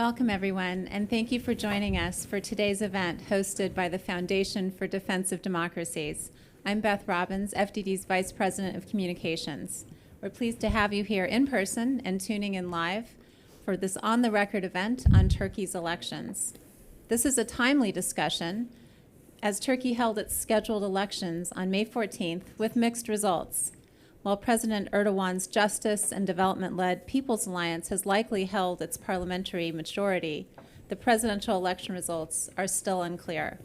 Welcome, everyone, and thank you for joining us for today's event hosted by the Foundation for Defense of Democracies. I'm Beth Robbins, FDD's Vice President of Communications. We're pleased to have you here in person and tuning in live for this on-the-record event on Turkey's elections. This is a timely discussion as Turkey held its scheduled elections on May 14th with mixed results. While President Erdogan's justice and development-led People's Alliance has likely held its parliamentary majority, the presidential election results are still unclear.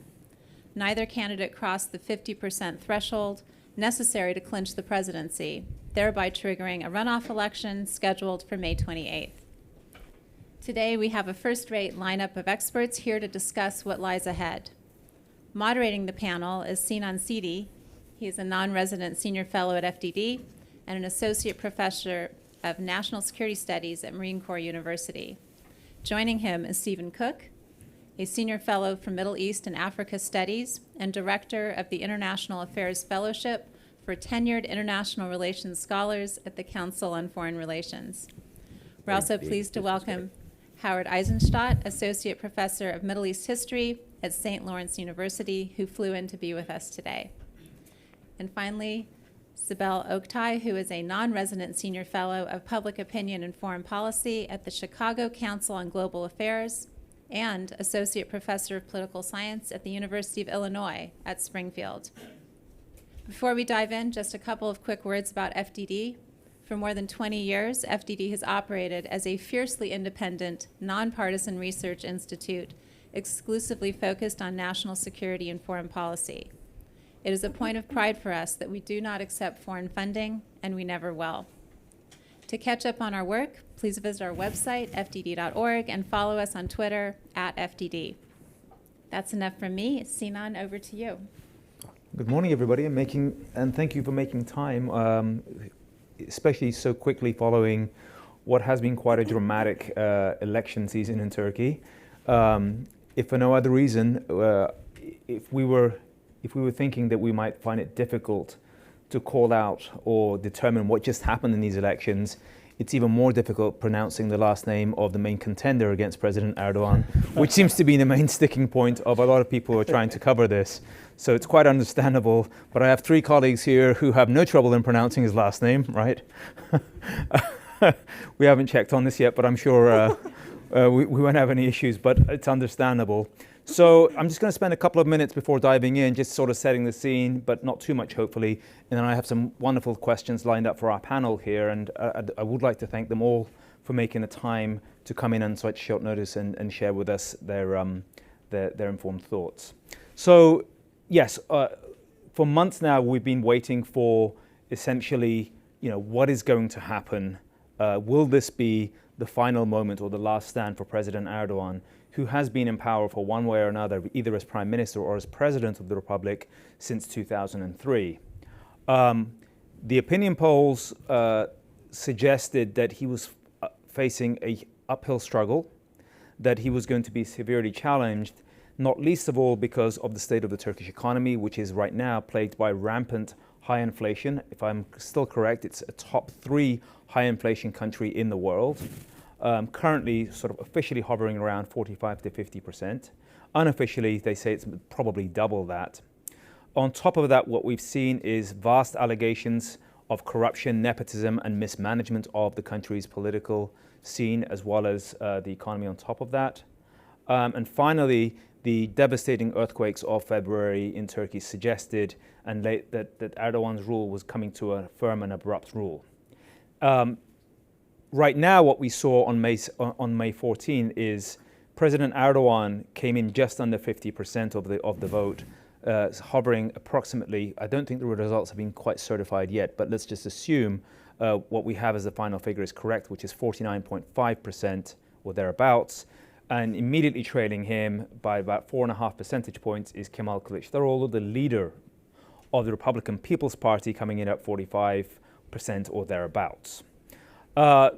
Neither candidate crossed the 50% threshold necessary to clinch the presidency, thereby triggering a runoff election scheduled for May 28th. Today, we have a first-rate lineup of experts here to discuss what lies ahead. Moderating the panel is Sinan Ciddi. He is a non-resident senior fellow at FDD and an associate professor of national security studies at Marine Corps University. Joining him is Stephen Cook, a senior fellow for Middle East and Africa Studies and director of the International Affairs Fellowship for Tenured International Relations Scholars at the Council on Foreign Relations. We're also pleased to welcome Howard Eissenstat, associate professor of Middle East history at St. Lawrence University, who flew in to be with us today. And finally, Sibel Oktay, who is a non-resident senior fellow of public opinion and foreign policy at the Chicago Council on Global Affairs and associate professor of political science at the University of Illinois at Springfield. Before we dive in, just a couple of quick words about FDD. For more than 20 years, FDD has operated as a fiercely independent, nonpartisan research institute exclusively focused on national security and foreign policy. It is a point of pride for us that we do not accept foreign funding, and we never will. To catch up on our work, please visit our website, fdd.org, and follow us on Twitter @FDD. That's enough from me. Sinan, over to you. Good morning, everybody, and thank you for making time, especially so quickly following what has been quite a dramatic election season in Turkey. If for no other reason, if we were thinking that we might find it difficult to call out or determine what just happened in these elections, it's even more difficult pronouncing the last name of the main contender against President Erdogan, which seems to be the main sticking point of a lot of people who are trying to cover this. So it's quite understandable, but I have three colleagues here who have no trouble in pronouncing his last name, right? We haven't checked on this yet, but I'm sure we won't have any issues, but it's understandable. So I'm just going to spend a couple of minutes before diving in, just sort of setting the scene, but not too much, hopefully. And then I have some wonderful questions lined up for our panel here, and I would like to thank them all for making the time to come in on such short notice and share with us their informed thoughts. So, yes, for months now we've been waiting for essentially, what is going to happen? Will this be the final moment or the last stand for President Erdogan, who has been in power for one way or another, either as Prime Minister or as President of the Republic since 2003. The opinion polls suggested that he was facing an uphill struggle, that he was going to be severely challenged, not least of all because of the state of the Turkish economy, which is right now plagued by rampant high inflation. If I'm still correct, it's a top 3 high inflation country in the world. Currently sort of officially hovering around 45 to 50%. Unofficially, they say it's probably double that. On top of that, what we've seen is vast allegations of corruption, nepotism, and mismanagement of the country's political scene, as well as the economy on top of that. And finally, the devastating earthquakes of February in Turkey suggested that Erdogan's rule was coming to a firm and abrupt rule. Right now, what we saw on May 14 is President Erdogan came in just under 50% of the vote, hovering approximately. I don't think the results have been quite certified yet, but let's just assume what we have as the final figure is correct, which is 49.5% or thereabouts. And immediately trailing him by about 4.5 percentage points is Kemal Kilicdaroglu, the leader of the Republican People's Party, coming in at 45% or thereabouts.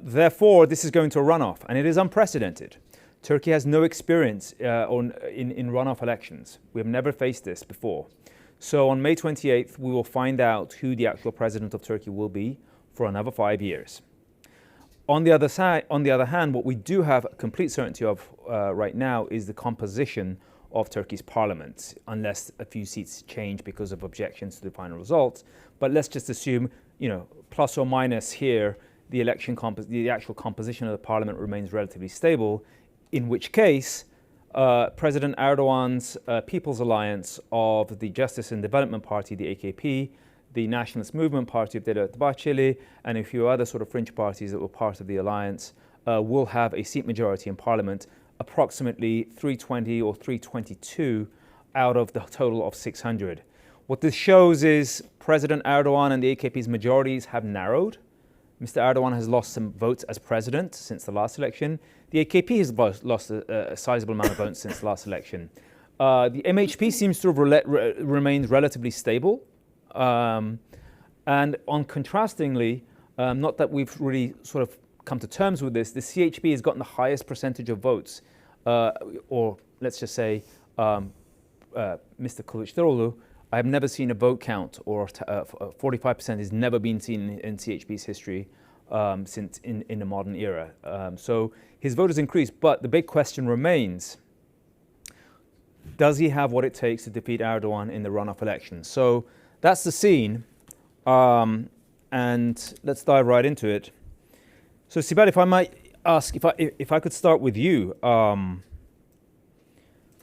Therefore, this is going to a runoff, and it is unprecedented. Turkey has no experience in runoff elections. We have never faced this before. So on May 28th, we will find out who the actual president of Turkey will be for another 5 years. On the other hand, what we do have complete certainty of right now is the composition of Turkey's parliament, unless a few seats change because of objections to the final results. But let's just assume, plus or minus here, the actual composition of the parliament remains relatively stable, in which case President Erdogan's People's Alliance of the Justice and Development Party, the AKP, the Nationalist Movement Party of Devlet Bahçeli, and a few other sort of fringe parties that were part of the alliance will have a seat majority in parliament, approximately 320 or 322 out of the total of 600. What this shows is President Erdogan and the AKP's majorities have narrowed. Mr. Erdogan has lost some votes as president since the last election. The AKP has lost a sizable amount of votes since the last election. The MHP seems to have remained relatively stable. And contrastingly, not that we've really sort of come to terms with this, the CHP has gotten the highest percentage of votes, or let's just say Mr. Kilicdaroglu. I have never seen a vote count, or 45% has never been seen in CHP's history since in the modern era. So his vote has increased, but the big question remains, does he have what it takes to defeat Erdogan in the runoff election? So that's the scene, and let's dive right into it. So Sibel, if I might ask, if I could start with you.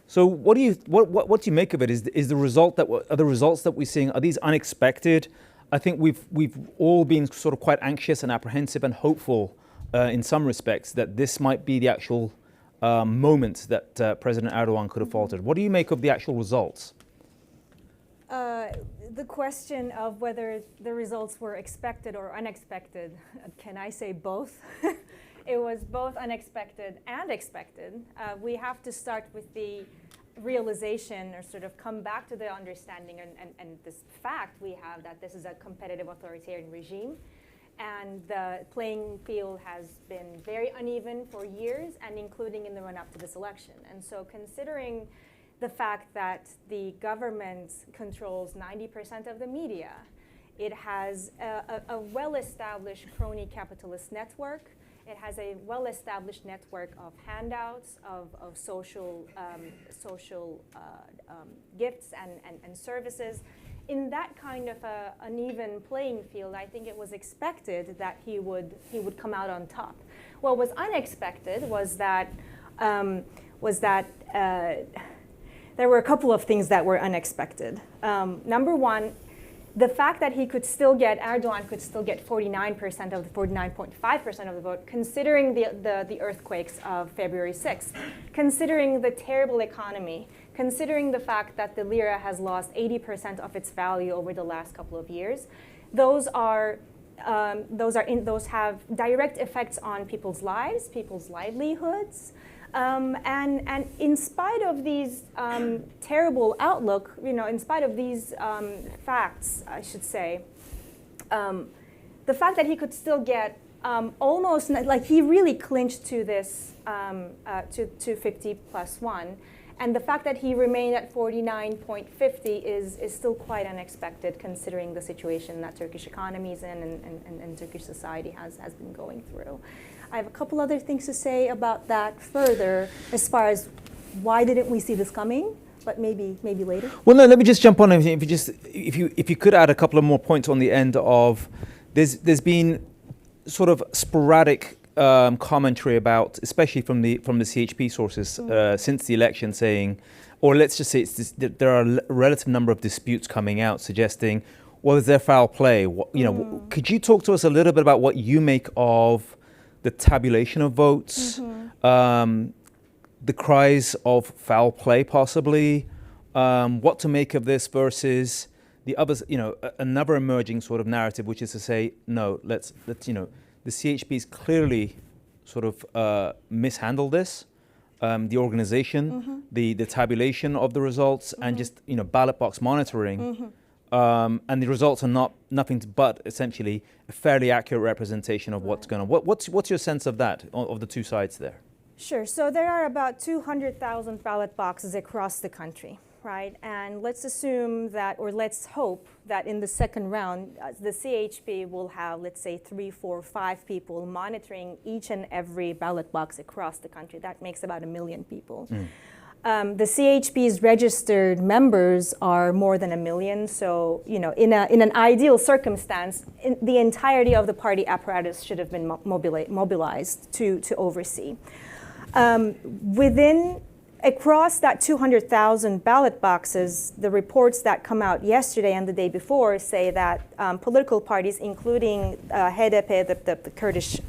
So what do you make of it? Is the result are the results that we're seeing, are these unexpected? I think we've all been sort of quite anxious and apprehensive and hopeful in some respects that this might be the actual moment that President Erdogan could have faltered. What do you make of the actual results? The question of whether the results were expected or unexpected, can I say both? It was both unexpected and expected. We have to start with the realization, or sort of come back to the understanding and this fact we have that this is a competitive authoritarian regime, and the playing field has been very uneven for years, and including in the run-up to this election. And so considering the fact that the government controls 90% of the media, it has a well-established crony capitalist network. It has a well-established network of handouts, of social gifts and services. In that kind of uneven playing field, I think it was expected that he would come out on top. What was unexpected was that there were a couple of things that were unexpected. Number one, the fact that Erdogan could still get 49% of the 49.5% of the vote, considering the earthquakes of February 6th, considering the terrible economy, considering the fact that the lira has lost 80% of its value over the last couple of years, those have direct effects on people's lives, people's livelihoods. And in spite of these terrible outlook, in spite of these facts, I should say, the fact that he could still get almost, like he really clinched to this, to 50 plus 1. And the fact that he remained at 49.50 is still quite unexpected, considering the situation that Turkish economy is in and Turkish society has been going through. I have a couple other things to say about that further, as far as why didn't we see this coming, but maybe later. Well, no, let me just jump on. If you could add a couple of more points on the end of, there's been sort of sporadic commentary about, especially from the CHP sources since the election, saying, or let's just say there are a relative number of disputes coming out suggesting, well, is there foul play? Could you talk to us a little bit about what you make of the tabulation of votes, the cries of foul play possibly, what to make of this versus the others, another emerging sort of narrative, which is to say, no, let's the CHP's clearly sort of mishandled this, the organization, the tabulation of the results, and just ballot box monitoring. And the results are nothing but essentially a fairly accurate representation of what's going on. What's your sense of that, of the two sides there? Sure. So there are about 200,000 ballot boxes across the country, right? And let's assume that, or let's hope that in the second round, the CHP will have, let's say, 3, 4, 5 people monitoring each and every ballot box across the country. That makes about 1 million people. The CHP's registered members are more than 1 million. So, in an ideal circumstance, the entirety of the party apparatus should have been mobilized to oversee. Across that 200,000 ballot boxes, the reports that come out yesterday and the day before say that political parties, including HDP, the Kurdish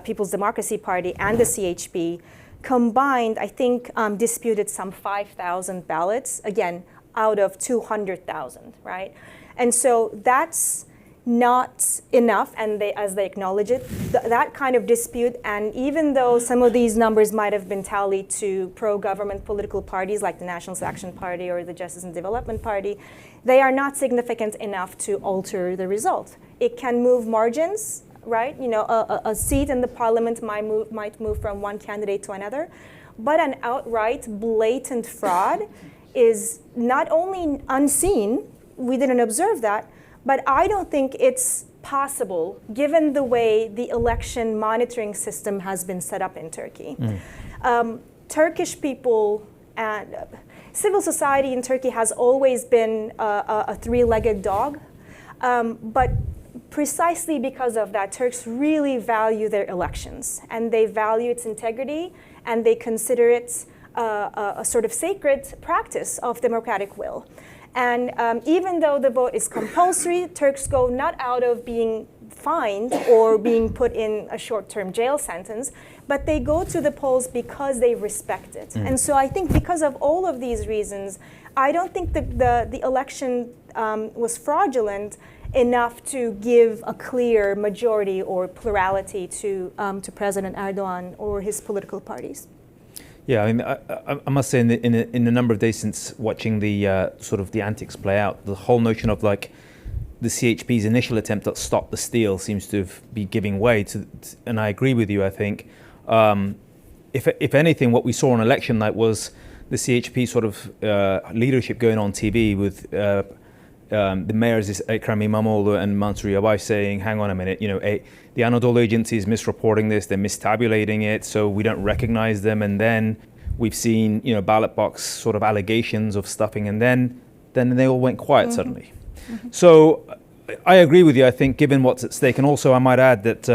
People's Democracy Party, and the CHP, combined, I think, disputed some 5,000 ballots, again, out of 200,000, right? And so that's not enough, and as they acknowledge it, that kind of dispute, and even though some of these numbers might have been tallied to pro-government political parties like the Nationalist Action Party or the Justice and Development Party, they are not significant enough to alter the result. It can move margins, right? A seat in the parliament might move from one candidate to another, but an outright blatant fraud is not only unseen, we didn't observe that, but I don't think it's possible given the way the election monitoring system has been set up in Turkey. Turkish people and civil society in Turkey has always been a three-legged dog, but precisely because of that, Turks really value their elections, and they value its integrity, and they consider it a sort of sacred practice of democratic will. And even though the vote is compulsory, Turks go not out of being fined or being put in a short-term jail sentence, but they go to the polls because they respect it. And so I think because of all of these reasons, I don't think the election was fraudulent enough to give a clear majority or plurality to President Erdogan or his political parties. Yeah, I mean, I must say, in the number of days since watching the sort of the antics play out, the whole notion of like the CHP's initial attempt to stop the steal seems to be giving way to, and I agree with you. I think, if anything, what we saw on election night was the CHP sort of leadership going on TV with the mayors Ekrem İmamoğlu and Mansur Yavaş saying, hang on a minute, the Anadolu Agency is misreporting this, they're mistabulating it, so we don't recognize them. And then we've seen, ballot box sort of allegations of stuffing, and then they all went quiet suddenly. So I agree with you, I think, given what's at stake. And also I might add that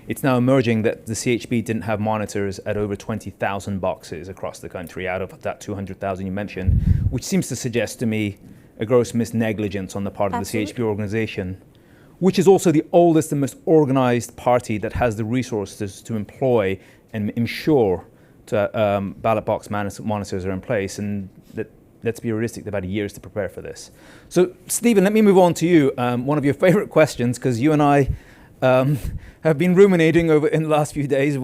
it's now emerging that the CHP didn't have monitors at over 20,000 boxes across the country out of that 200,000 you mentioned, which seems to suggest to me a gross misnegligence on the part of the CHP organization, which is also the oldest and most organized party that has the resources to employ and ensure ballot box monitors are in place. And let's be realistic, they've had years to prepare for this. So, Stephen, let me move on to you. One of your favorite questions, because you and I have been ruminating over in the last few days,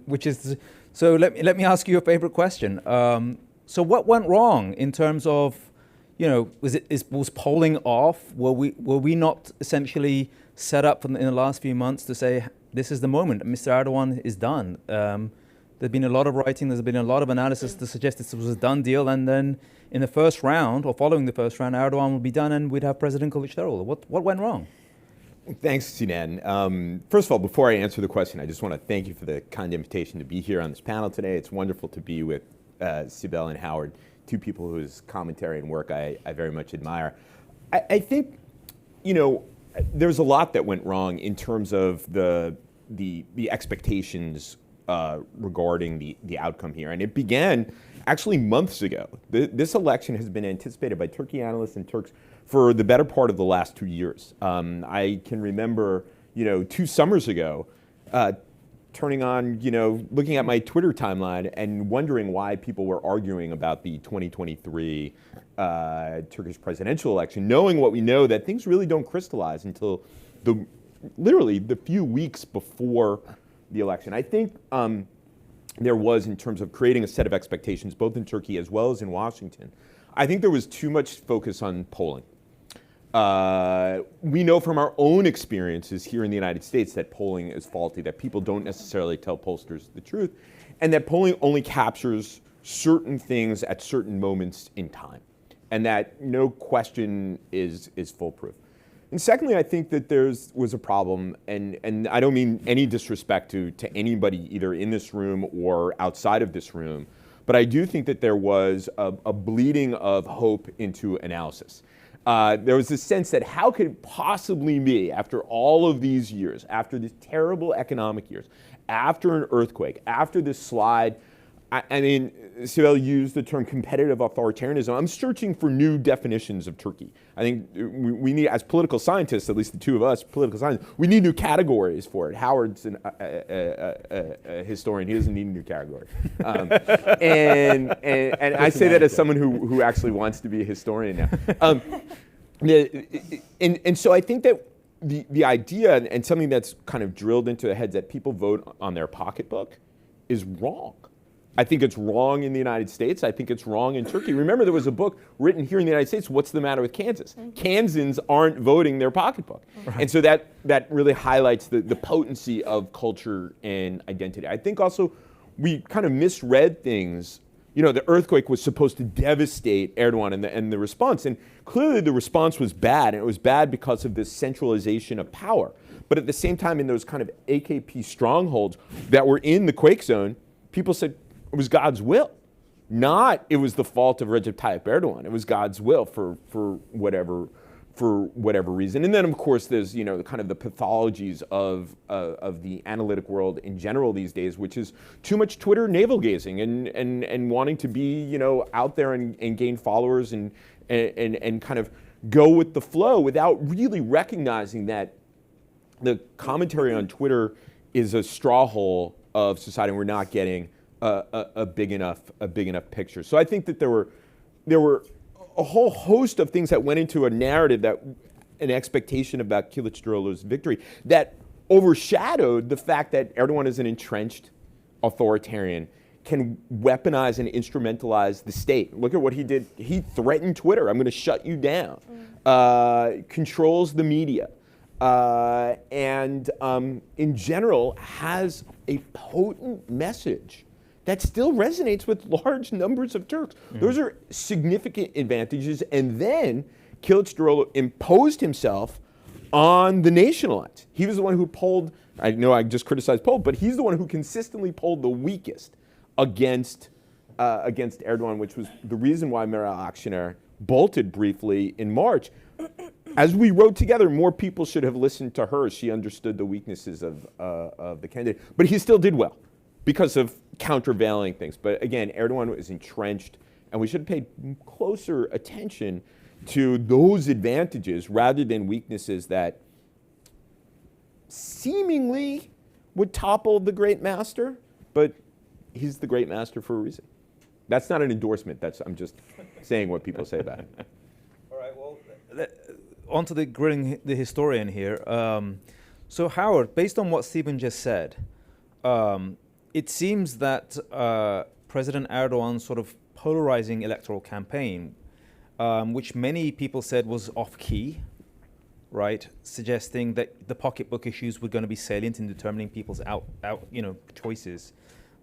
which is, so let me ask you your favorite question. So what went wrong in terms of, was polling off? Were we not essentially set up in the last few months to say, this is the moment, Mr. Erdogan is done? There's been a lot of writing, there's been a lot of analysis to suggest this was a done deal, and then in the first round, or following the first round, Erdogan would be done and we'd have President Kilicdaroglu. What went wrong? Thanks, Sinan. First of all, before I answer the question, I just want to thank you for the kind invitation to be here on this panel today. It's wonderful to be with Sibel and Howard, two people whose commentary and work I very much admire. I think, there's a lot that went wrong in terms of the expectations regarding the outcome here. And it began actually months ago. This election has been anticipated by Turkey analysts and Turks for the better part of the last 2 years. I can remember, 2 summers ago, turning on, looking at my Twitter timeline and wondering why people were arguing about the 2023 Turkish presidential election, knowing what we know, that things really don't crystallize until literally the few weeks before the election. I think there was, in terms of creating a set of expectations, both in Turkey as well as in Washington, I think there was too much focus on polling. We know from our own experiences here in the United States that polling is faulty, that people don't necessarily tell pollsters the truth, and that polling only captures certain things at certain moments in time, and that no question is foolproof. And secondly, I think that was a problem, and I don't mean any disrespect to anybody either in this room or outside of this room, but I do think that there was a bleeding of hope into analysis. There was this sense that how could it possibly be, after all of these years, after these terrible economic years, after an earthquake, after this slide, I mean, Sibel used the term competitive authoritarianism. I'm searching for new definitions of Turkey. I think we need, as political scientists, at least the two of us, political scientists, we need new categories for it. Howard's a historian. He doesn't need a new category. And I say that as someone who actually wants to be a historian now. And so I think that the idea, and something that's kind of drilled into the heads, that people vote on their pocketbook is wrong. I think it's wrong in the United States. I think it's wrong in Turkey. Remember, there was a book written here in the United States, What's the Matter with Kansas? Kansans aren't voting their pocketbook. Right. And so that really highlights the potency of culture and identity. I think also we kind of misread things. You know, the earthquake was supposed to devastate Erdogan and the response. And clearly the response was bad, and it was bad because of this centralization of power. But at the same time, in those kind of AKP strongholds that were in the quake zone, people said, it was God's will, not it was the fault of Recep Tayyip Erdogan. It was God's will for whatever reason. And then of course there's the kind of the pathologies of the analytic world in general these days, which is too much Twitter navel gazing and wanting to be out there and gain followers and kind of go with the flow without really recognizing that the commentary on Twitter is a straw hole of society, and we're not getting a big enough picture. So I think that there were a whole host of things that went into a narrative, an expectation about Kilicdaroglu's victory, that overshadowed the fact that Erdogan is an entrenched authoritarian, can weaponize and instrumentalize the state. Look at what he did. He threatened Twitter. I'm going to shut you down. Controls the media. And in general has a potent message that still resonates with large numbers of Turks. Those are significant advantages. And then Kilicdaroglu imposed himself on the nationalites. He was the one who polled, I know I just criticized poll, but he's the one who consistently polled the weakest against Erdogan, which was the reason why Meral Akşener bolted briefly in March. As we wrote together, more people should have listened to her. She understood the weaknesses of the candidate. But he still did well because of countervailing things. But again, Erdogan was entrenched, and we should have paid closer attention to those advantages rather than weaknesses that seemingly would topple the great master, but he's the great master for a reason. That's not an endorsement. I'm just saying what people say about him. All right, well, on to the grilling the historian here. So Howard, based on what Stephen just said, it seems that President Erdogan's sort of polarizing electoral campaign, which many people said was off-key, right, suggesting that the pocketbook issues were going to be salient in determining people's choices.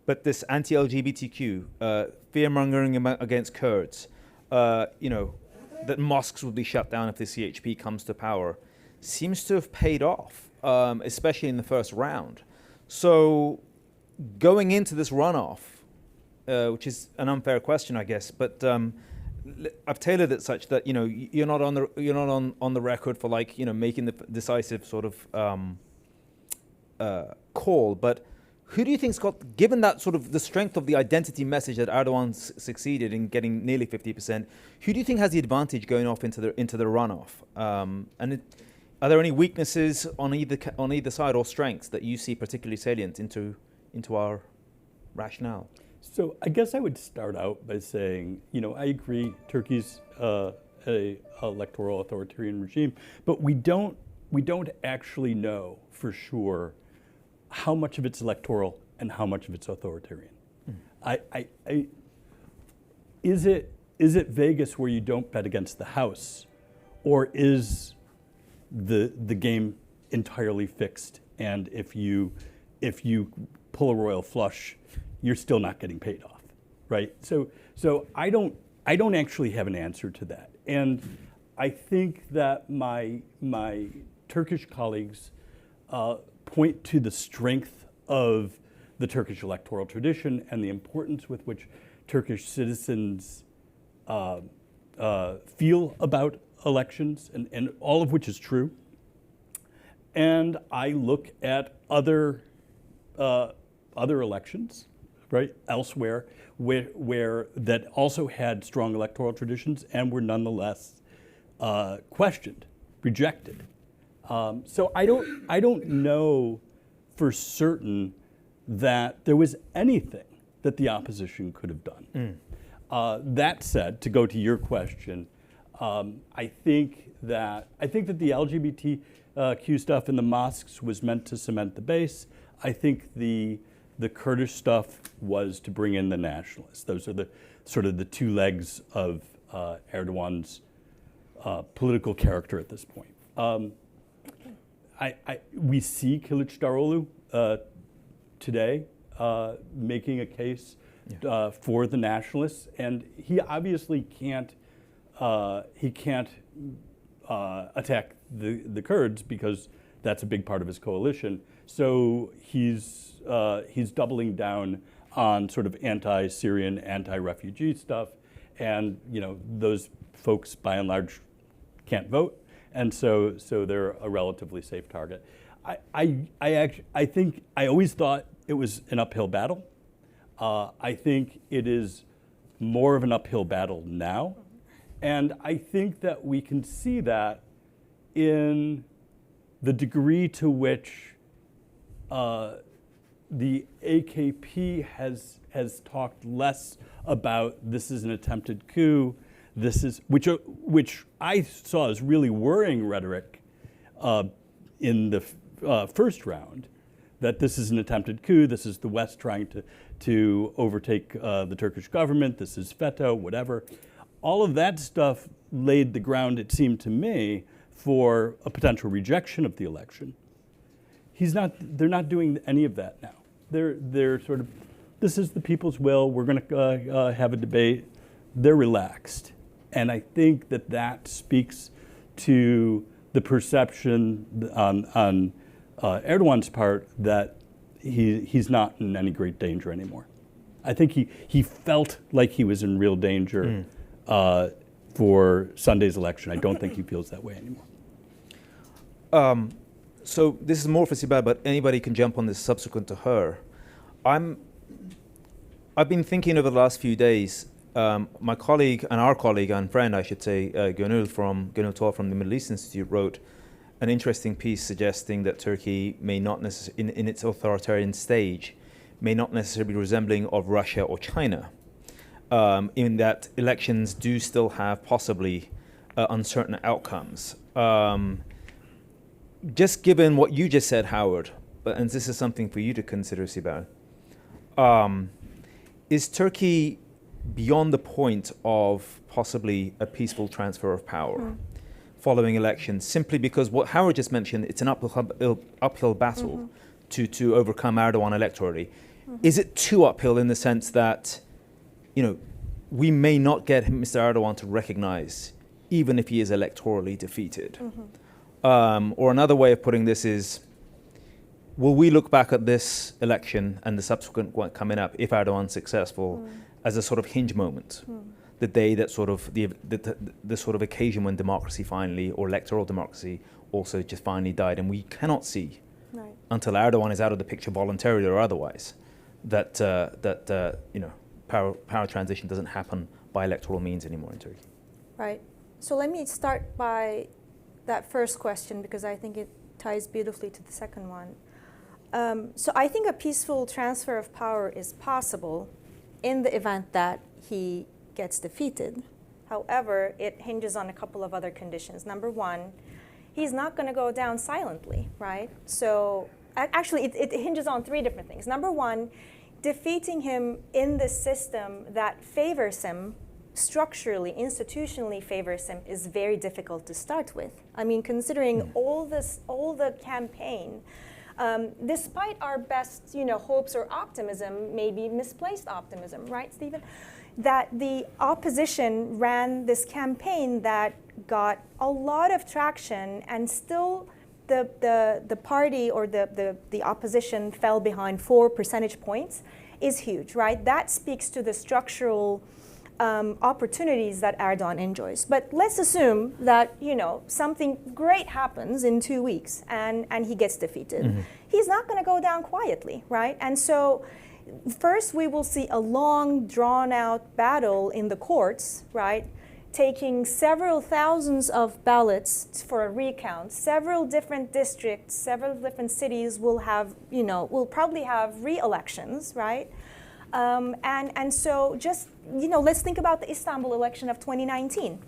But this anti-LGBTQ, fear-mongering against Kurds, that mosques will be shut down if the CHP comes to power, seems to have paid off, especially in the first round. So going into this runoff, which is an unfair question, I guess, but I've tailored it such that you're not on the record for making the decisive sort of call, but who do you think's got, given that sort of the strength of the identity message that Erdogan succeeded in getting nearly 50%, who do you think has the advantage going off into the runoff? Are there any weaknesses on either side or strengths that you see particularly salient into our rationale? So I guess I would start out by saying, I agree Turkey's a electoral authoritarian regime, but we don't actually know for sure how much of it's electoral and how much of it's authoritarian. Is it Vegas where you don't bet against the house, or is the game entirely fixed? And if you pull a royal flush, you're still not getting paid off. right? So I don't actually have an answer to that, and I think that my Turkish colleagues point to the strength of the Turkish electoral tradition and the importance with which Turkish citizens feel about elections, and all of which is true. And I look at other elections, right, elsewhere, where that also had strong electoral traditions and were nonetheless questioned, rejected. So I don't know for certain that there was anything that the opposition could have done. That said, to go to your question, I think that the LGBTQ stuff in the mosques was meant to cement the base. I think the Kurdish stuff was to bring in the nationalists. Those are the sort of the two legs of Erdogan's political character at this point. We see Kilicdaroglu today making a case for the nationalists, and he obviously can't attack the Kurds because that's a big part of his coalition. So he's doubling down sort of anti-Syrian, anti-refugee stuff, and those folks by and large can't vote, and so they're a relatively safe target. I think I always thought it was an uphill battle. I think it is more of an uphill battle now, and I think that we can see that in the degree to which the AKP has talked less about this is an attempted coup, this is which I saw as really worrying rhetoric in the first round, that this is an attempted coup, this is the West trying to overtake the Turkish government, this is FETÖ, whatever. All of that stuff laid the ground, it seemed to me, for a potential rejection of the election. They're not doing any of that now. They're sort of, this is the people's will, we're going to have a debate. They're relaxed. And I think that speaks to the perception on Erdogan's part that he's not in any great danger anymore. I think he felt like he was in real danger for Sunday's election. I don't think he feels that way anymore. So this is more for Sibel, but anybody can jump on this subsequent to her. I've been thinking over the last few days, my colleague and our colleague and friend, I should say, Gönül Tuğ from the Middle East Institute wrote an interesting piece suggesting that Turkey may not necessarily, in its authoritarian stage, may not necessarily be resembling of Russia or China, in that elections do still have possibly uncertain outcomes. Just given what you just said, Howard, and this is something for you to consider, Sibel, is Turkey beyond the point of possibly a peaceful transfer of power following elections, simply because what Howard just mentioned, it's an uphill battle to overcome Erdogan electorally. Is it too uphill in the sense that, we may not get Mr. Erdogan to recognize, even if he is electorally defeated? Or another way of putting this is, will we look back at this election and the subsequent one coming up, if Erdogan's successful, as a sort of hinge moment? The day that sort of the sort of occasion when democracy finally, or electoral democracy, also just finally died, and we cannot see until Erdogan is out of the picture voluntarily or otherwise that power transition doesn't happen by electoral means anymore in Turkey. Right. So let me start by that first question, because I think it ties beautifully to the second one. So I think a peaceful transfer of power is possible in the event that he gets defeated. However, it hinges on a couple of other conditions. Number one, he's not going to go down silently, right? So actually, it hinges on three different things. Number one, defeating him in the system that favors him, structurally, institutionally favors him, is very difficult to start with. I mean, considering all the campaign despite our best, hopes or optimism, maybe misplaced optimism, right, Stephen? That the opposition ran this campaign that got a lot of traction, and still the party or the opposition fell behind 4 percentage points is huge, right? That speaks to the structural opportunities that Erdogan enjoys. But let's assume that, something great happens in 2 weeks and he gets defeated. Mm-hmm. He's not going to go down quietly, right? And so first we will see a long, drawn-out battle in the courts, right? Taking several thousands of ballots for a recount. Several different districts, several different cities will have, will probably have re-elections, right? And so just, let's think about the Istanbul election of 2019.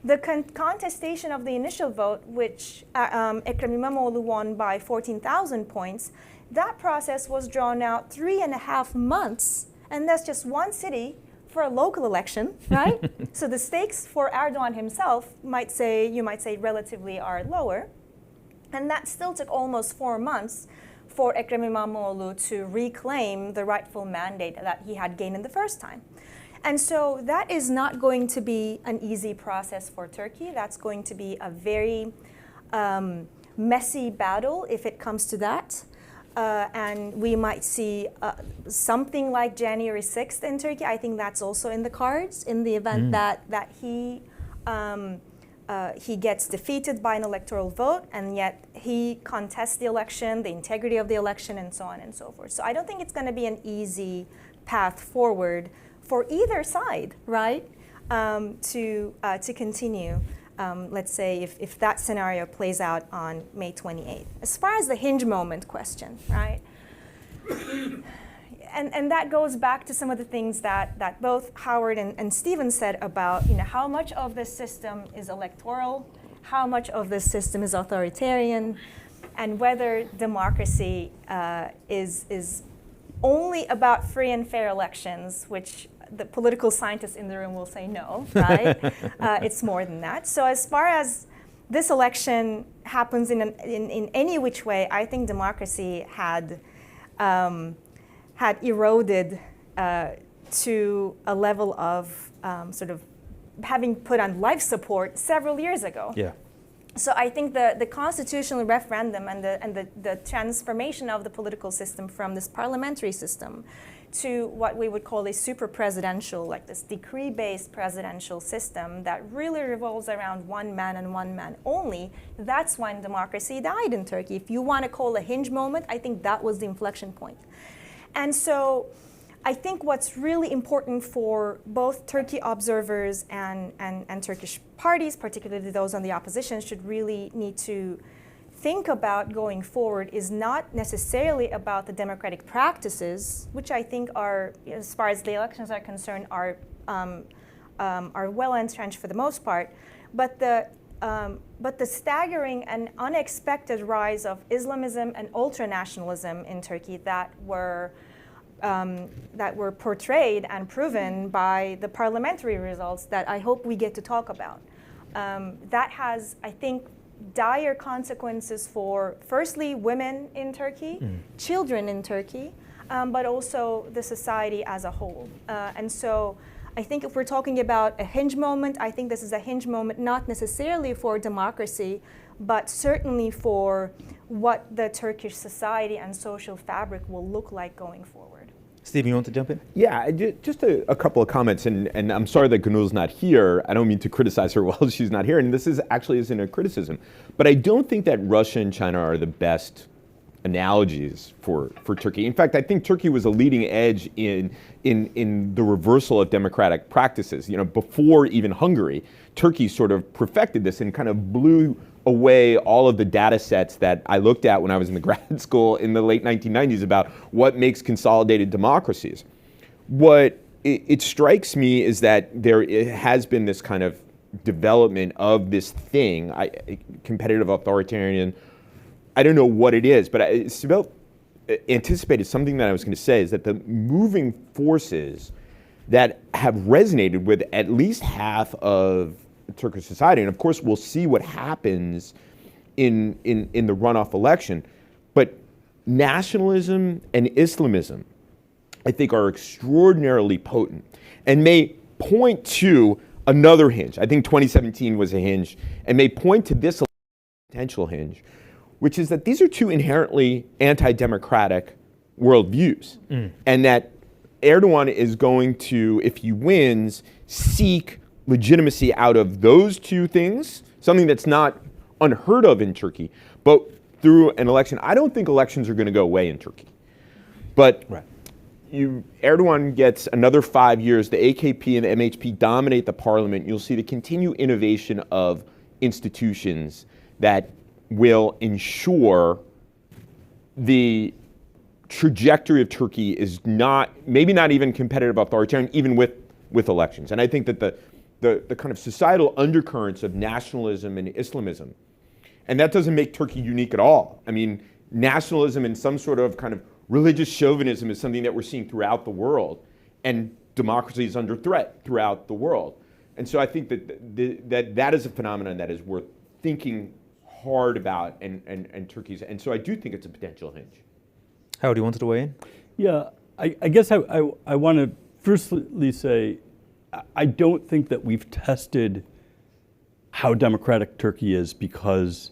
The contestation of the initial vote, which Ekrem İmamoğlu won by 14,000 points, that process was drawn out 3.5 months, and that's just one city for a local election, right? So the stakes for Erdogan himself you might say relatively are lower. And that still took almost 4 months for Ekrem İmamoğlu to reclaim the rightful mandate that he had gained in the first time. And so that is not going to be an easy process for Turkey. That's going to be a very messy battle if it comes to that. And we might see something like January 6th in Turkey. I think that's also in the cards in the event that he gets defeated by an electoral vote, and yet he contests the election, the integrity of the election, and so on and so forth. So I don't think it's going to be an easy path forward for either side, right, to continue. Let's say if that scenario plays out on May 28th. As far as the hinge moment question, right? And that goes back to some of the things that both Howard and Stephen said about how much of this system is electoral, how much of this system is authoritarian, and whether democracy is only about free and fair elections, which the political scientists in the room will say no, right? It's more than that. So as far as this election happens in any which way, I think democracy had eroded to a level of sort of having put on life support several years ago. Yeah. So I think the constitutional referendum and the transformation of the political system from this parliamentary system to what we would call a super presidential, like this decree-based presidential system that really revolves around one man and one man only, that's when democracy died in Turkey. If you want to call a hinge moment, I think that was the inflection point. And so I think what's really important for both Turkey observers and Turkish parties, particularly those on the opposition, should really need to think about going forward is not necessarily about the democratic practices, which I think are, as far as the elections are concerned, are well entrenched for the most part, but the staggering and unexpected rise of Islamism and ultranationalism in Turkey that were portrayed and proven by the parliamentary results that I hope we get to talk about. That has, I think, dire consequences for, firstly, women in Turkey, children in Turkey, but also the society as a whole. And so I think if we're talking about a hinge moment, I think this is a hinge moment not necessarily for democracy, but certainly for what the Turkish society and social fabric will look like going forward. Stephen, you want to jump in? Yeah, just a couple of comments, and I'm sorry that Gönül's not here. I don't mean to criticize her while she's not here, and this isn't a criticism. But I don't think that Russia and China are the best analogies for Turkey. In fact, I think Turkey was a leading edge in the reversal of democratic practices. Before even Hungary, Turkey sort of perfected this and kind of blew away all of the data sets that I looked at when I was in the grad school in the late 1990s about what makes consolidated democracies. What it strikes me is that there has been this kind of development of this thing, competitive authoritarian. I don't know what it is, but Sibel anticipated something that I was going to say, is that the moving forces that have resonated with at least half of Turkish society, and of course we'll see what happens in the runoff election, but nationalism and Islamism, I think, are extraordinarily potent and may point to another hinge. I think 2017 was a hinge, and may point to this potential hinge, which is that these are two inherently anti-democratic worldviews, and that Erdogan is going to, if he wins, seek legitimacy out of those two things, something that's not unheard of in Turkey, but through an election. I don't think elections are going to go away in Turkey, but Erdogan gets another 5 years, the AKP and the MHP dominate the parliament, you'll see the continued innovation of institutions that will ensure the trajectory of Turkey is not, maybe not even competitive authoritarian, even with elections. And I think that the kind of societal undercurrents of nationalism and Islamism, and that doesn't make Turkey unique at all. I mean, nationalism and some sort of kind of religious chauvinism is something that we're seeing throughout the world, and democracy is under threat throughout the world. And so I think that is a phenomenon that is worth thinking hard about, and Turkey's, and so I do think it's a potential hinge. Howard, you wanted to weigh in? Yeah, I guess I want to firstly say, I don't think that we've tested how democratic Turkey is because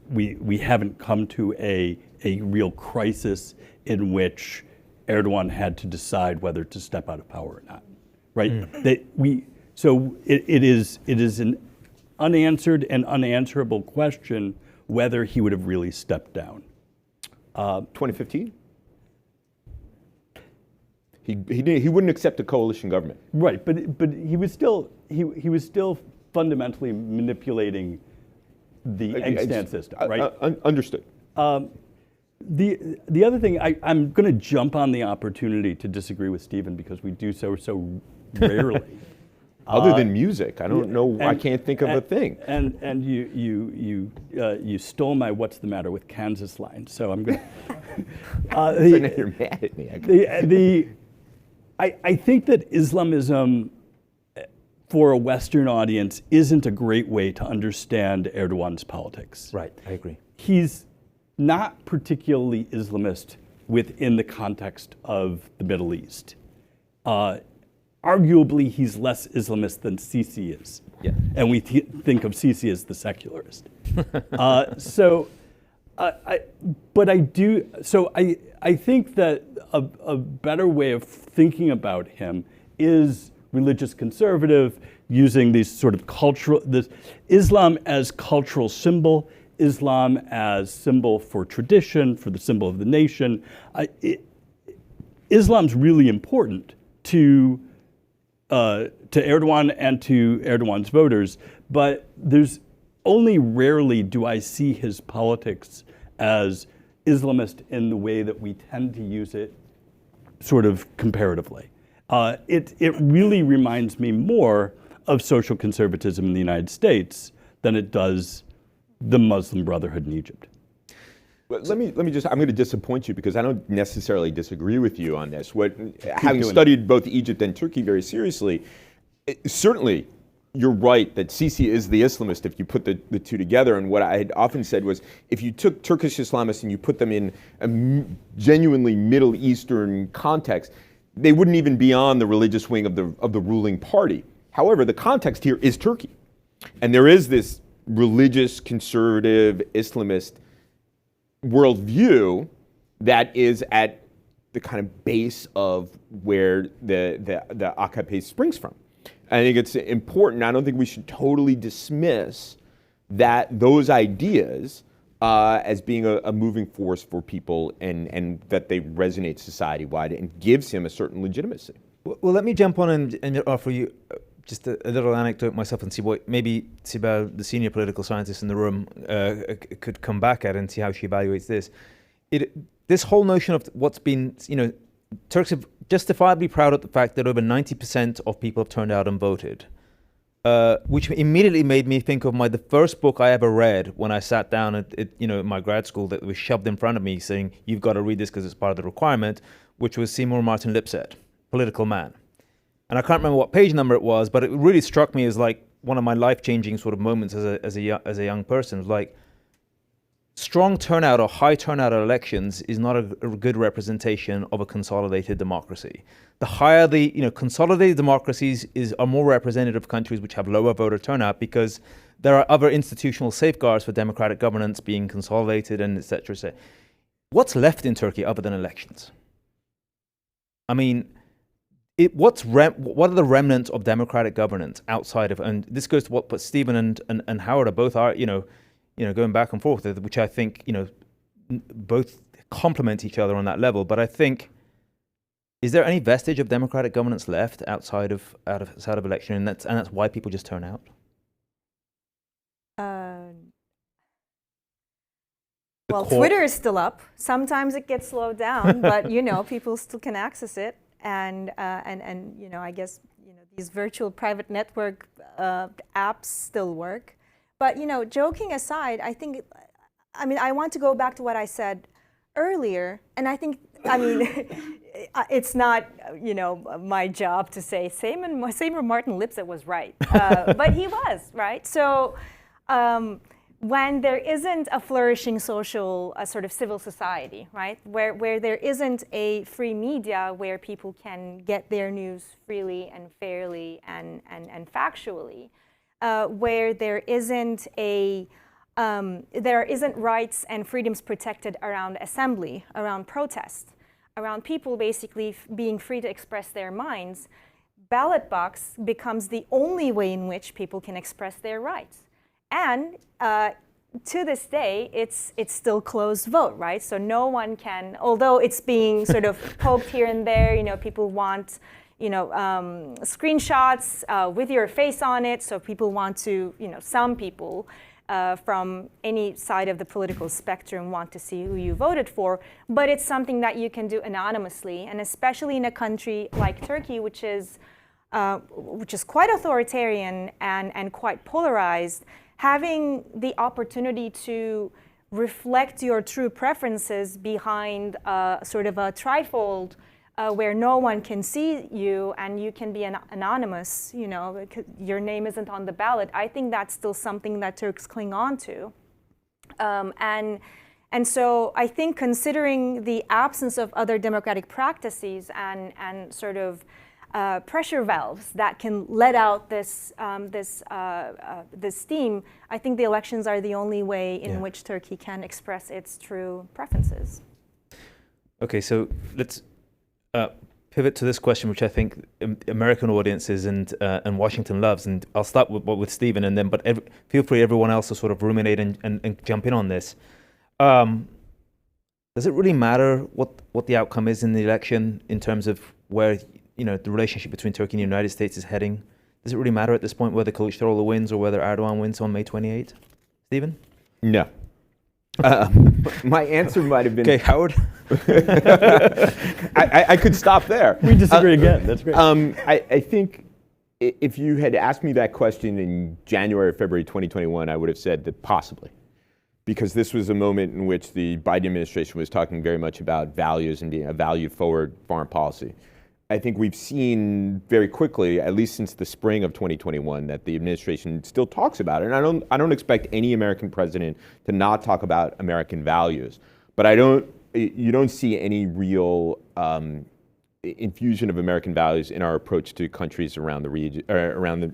we haven't come to a real crisis in which Erdogan had to decide whether to step out of power or not, right? So it is an unanswered and unanswerable question whether he would have really stepped down. 2015? He wouldn't accept a coalition government. Right, but he was still fundamentally manipulating the Eissenstat system, right? Understood. The other thing, I'm going to jump on the opportunity to disagree with Stephen because we do so rarely. Other than music, I don't know. I can't think of a thing. And you stole my "What's the matter with Kansas" line, so I'm going to. You're mad at me. I think that Islamism, for a Western audience, isn't a great way to understand Erdogan's politics. Right, I agree. He's not particularly Islamist within the context of the Middle East. Arguably, he's less Islamist than Sisi is. Yeah. And we think of Sisi as the secularist. I think that a better way of thinking about him is religious conservative, using these sort of Islam as cultural symbol, Islam as symbol for tradition, for the symbol of the nation. Islam's really important to Erdogan and to Erdogan's voters, but there's only rarely do I see his politics as Islamist in the way that we tend to use it sort of comparatively. It really reminds me more of social conservatism in the United States than it does the Muslim Brotherhood in Egypt. Well, let me just, I'm going to disappoint you because I don't necessarily disagree with you on this. Having studied both Egypt and Turkey very seriously, certainly you're right that Sisi is the Islamist if you put the two together. And what I had often said was, if you took Turkish Islamists and you put them in a genuinely Middle Eastern context, they wouldn't even be on the religious wing of the ruling party. However, the context here is Turkey. And there is this religious, conservative, Islamist worldview that is at the kind of base of where the AKP springs from. I think it's important. I don't think we should totally dismiss those ideas as being a moving force for people and that they resonate society-wide and gives him a certain legitimacy. Well, let me jump on and offer you just a little anecdote myself and see what maybe Sibel, the senior political scientist in the room, could come back at and see how she evaluates this. This whole notion of what's been, Turks are justifiably proud of the fact that over 90% of people have turned out and voted, which immediately made me think of the first book I ever read when I sat down at my grad school that was shoved in front of me saying, you've got to read this because it's part of the requirement, which was Seymour Martin Lipset, Political Man. And I can't remember what page number it was, but it really struck me as like one of my life-changing sort of moments as a young person. It was like, strong turnout or high turnout at elections is not a good representation of a consolidated democracy. The higher the, consolidated democracies are more representative of countries which have lower voter turnout because there are other institutional safeguards for democratic governance being consolidated and et cetera, et cetera. What's left in Turkey other than elections? I mean, what are the remnants of democratic governance outside of, and this goes to what Stephen and Howard are both going back and forth, which I think, both complement each other on that level. But I think, is there any vestige of democratic governance left outside of election, and that's why people just turn out? Well, Twitter is still up. Sometimes it gets slowed down, but people still can access it, and I guess these virtual private network apps still work. But joking aside, I want to go back to what I said earlier, and it's not my job to say Seymour Martin Lipset was right, but he was right. So. When there isn't a flourishing social, sort of civil society, right, where there isn't a free media where people can get their news freely and fairly and factually, where there isn't rights and freedoms protected around assembly, around protest, around people basically being free to express their minds, ballot box becomes the only way in which people can express their rights. And to this day, it's still closed vote, right? So no one can, although it's being sort of poked here and there, people want, screenshots with your face on it. So people want to, some people from any side of the political spectrum want to see who you voted for. But it's something that you can do anonymously, and especially in a country like Turkey, which is quite authoritarian and quite polarized. Having the opportunity to reflect your true preferences behind sort of a trifold where no one can see you and you can be anonymous, your name isn't on the ballot, I think that's still something that Turks cling on to. And so I think considering the absence of other democratic practices and sort of pressure valves that can let out this steam, I think the elections are the only way in which Turkey can express its true preferences. Okay, so let's pivot to this question, which I think American audiences and Washington loves, and I'll start with Stephen, and then feel free everyone else to sort of ruminate and jump in on this. Does it really matter what the outcome is in the election in terms of where the relationship between Turkey and the United States is heading? Does it really matter at this point whether Kilicdaroglu wins or whether Erdogan wins on May 28? Stephen? No. My answer might have been... Okay, Howard? I could stop there. We disagree again. That's great. I think if you had asked me that question in January or February 2021, I would have said that possibly. Because this was a moment in which the Biden administration was talking very much about values and being a value-forward foreign policy. I think we've seen very quickly, at least since the spring of 2021, that the administration still talks about it. And I don't expect any American president to not talk about American values. But you don't see any real infusion of American values in our approach to countries around the region, around the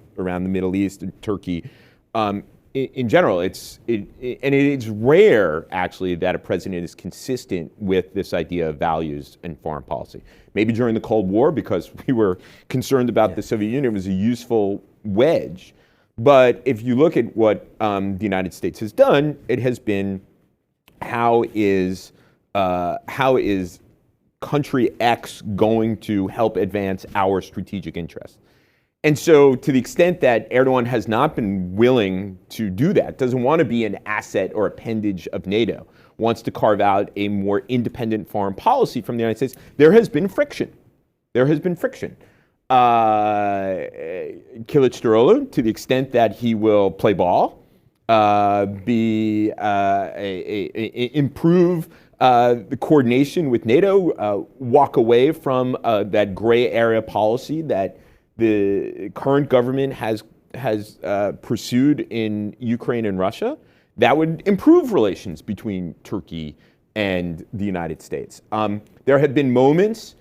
Middle East and Turkey. In general, it's rare, actually, that a president is consistent with this idea of values and foreign policy. Maybe during the Cold War, because we were concerned about the Soviet Union, it was a useful wedge. But if you look at what the United States has done, it has been how is country X going to help advance our strategic interests? And so to the extent that Erdogan has not been willing to do that, doesn't want to be an asset or appendage of NATO, wants to carve out a more independent foreign policy from the United States, there has been friction. Kilicdaroglu, to the extent that he will play ball, improve the coordination with NATO, walk away from that gray area policy that the current government has pursued in Ukraine and Russia, that would improve relations between Turkey and the United States. There have been moments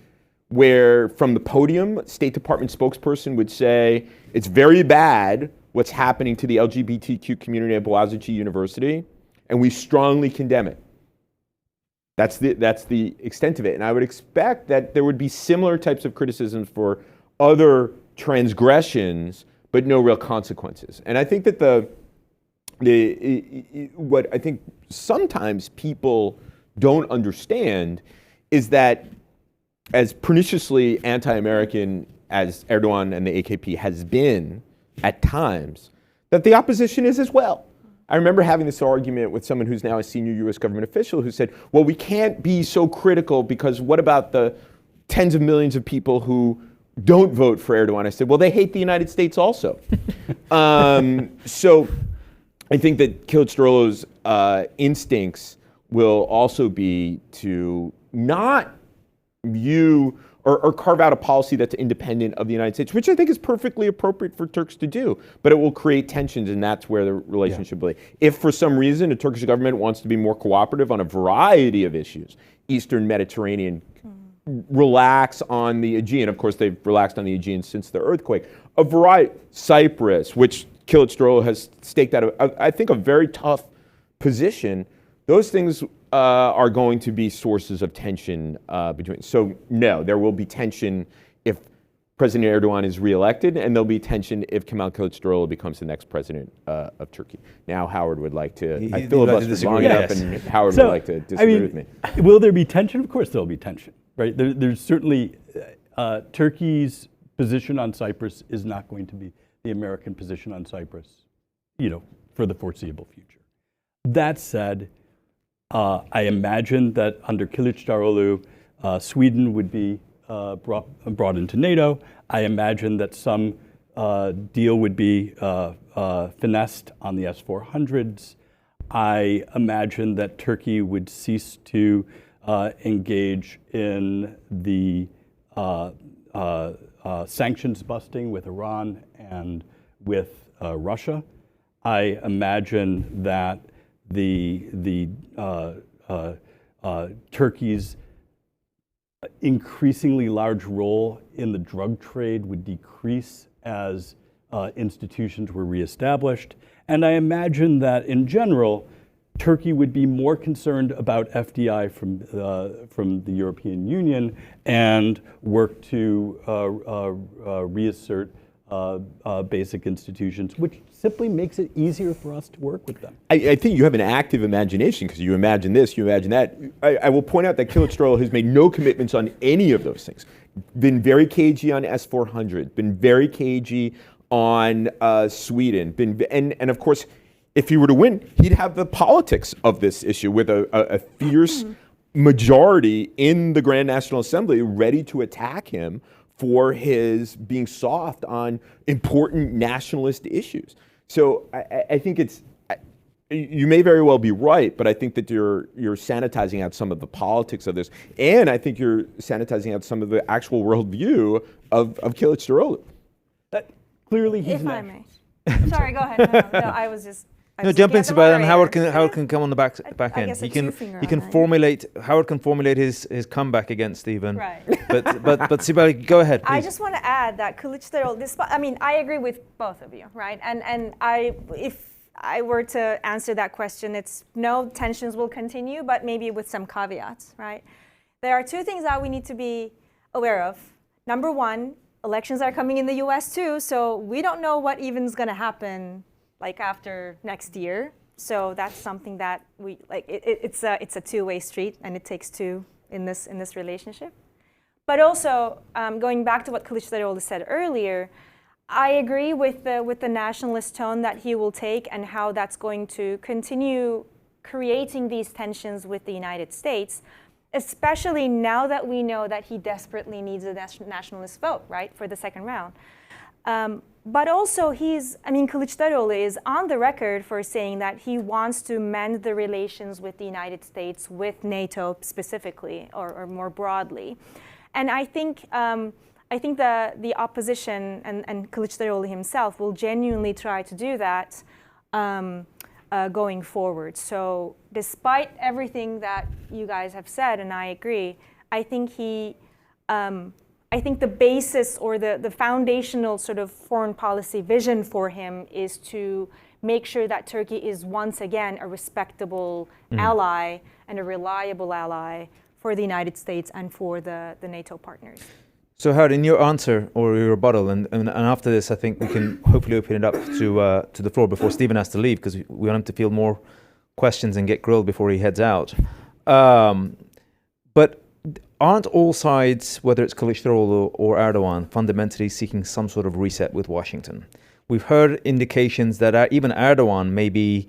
where, from the podium, State Department spokesperson would say, it's very bad what's happening to the LGBTQ community at Boğaziçi University, and we strongly condemn it. That's the extent of it. And I would expect that there would be similar types of criticisms for other transgressions, but no real consequences. And I think that what I think sometimes people don't understand is that, as perniciously anti-American as Erdogan and the AKP has been at times, that the opposition is as well. I remember having this argument with someone who's now a senior US government official who said, well, we can't be so critical because what about the tens of millions of people who don't vote for Erdogan? I said, well, they hate the United States also. So I think that Kilicdaroglu's instincts will also be to not view or carve out a policy that's independent of the United States, which I think is perfectly appropriate for Turks to do, but it will create tensions, and that's where the relationship will be. If for some reason the Turkish government wants to be more cooperative on a variety of issues, Eastern Mediterranean, relax on the Aegean, of course they've relaxed on the Aegean since the earthquake, a variety, Cyprus, which Kilicdaroglu has staked out, I think, a very tough position, those things are going to be sources of tension between. So no, there will be tension if President Erdogan is reelected, and there'll be tension if Kemal Kilicdaroglu becomes the next president of Turkey. Now Howard would like to, I filibustered long enough, and Howard would like to disagree with me. Will there be tension? Of course there'll be tension, right? There's certainly, Turkey's position on Cyprus is not going to be the American position on Cyprus, for the foreseeable future. That said, I imagine that under Kilicdaroglu, Sweden would be brought into NATO. I imagine that some deal would be finessed on the S-400s. I imagine that Turkey would cease to engage in the sanctions busting with Iran and with Russia. I imagine that Turkey's increasingly large role in the drug trade would decrease as institutions were reestablished. And I imagine that in general, Turkey would be more concerned about FDI from the European Union and work to reassert basic institutions, which simply makes it easier for us to work with them. I think you have an active imagination because you imagine this, you imagine that. I will point out that Kilicdaroglu has made no commitments on any of those things. Been very cagey on S-400, been very cagey on Sweden, and of course, if he were to win, he'd have the politics of this issue with a fierce majority in the Grand National Assembly ready to attack him for his being soft on important nationalist issues. So I think you may very well be right, but I think that you're sanitizing out some of the politics of this, and I think you're sanitizing out some of the actual worldview of Kilicdaroglu. Clearly, he's if I may. Sorry, go ahead. No, I was just. No, jump in, Sibel, and Howard can come on the back I end. guess He can Howard can formulate his comeback against Stephen. Right. But Sibel, go ahead, please. I just want to add that Kilicdaroglu, I agree with both of you, right? And if I were to answer that question, it's no, tensions will continue, but maybe with some caveats, right? There are two things that we need to be aware of. Number one, elections are coming in the US too, so we don't know what even is going to happen like after next year. So that's something that we like. It's a two-way street, and it takes two in this relationship. But also, going back to what Kilicdaroglu said earlier, I agree with the nationalist tone that he will take and how that's going to continue creating these tensions with the United States, especially now that we know that he desperately needs a nationalist vote, right, for the second round. But also Kilicdaroglu is on the record for saying that he wants to mend the relations with the United States, with NATO specifically, or more broadly. And I think the opposition and Kilicdaroglu himself will genuinely try to do that going forward. So despite everything that you guys have said, and I agree, I think I think the basis or the foundational sort of foreign policy vision for him is to make sure that Turkey is once again a respectable ally and a reliable ally for the United States and for the NATO partners. So Howard, in your answer or your rebuttal, and after this, I think we can hopefully open it up to the floor before Stephen has to leave, because we want him to field more questions and get grilled before he heads out. But aren't all sides, whether it's Kilicdaroglu or Erdogan, fundamentally seeking some sort of reset with Washington? We've heard indications that even Erdogan may be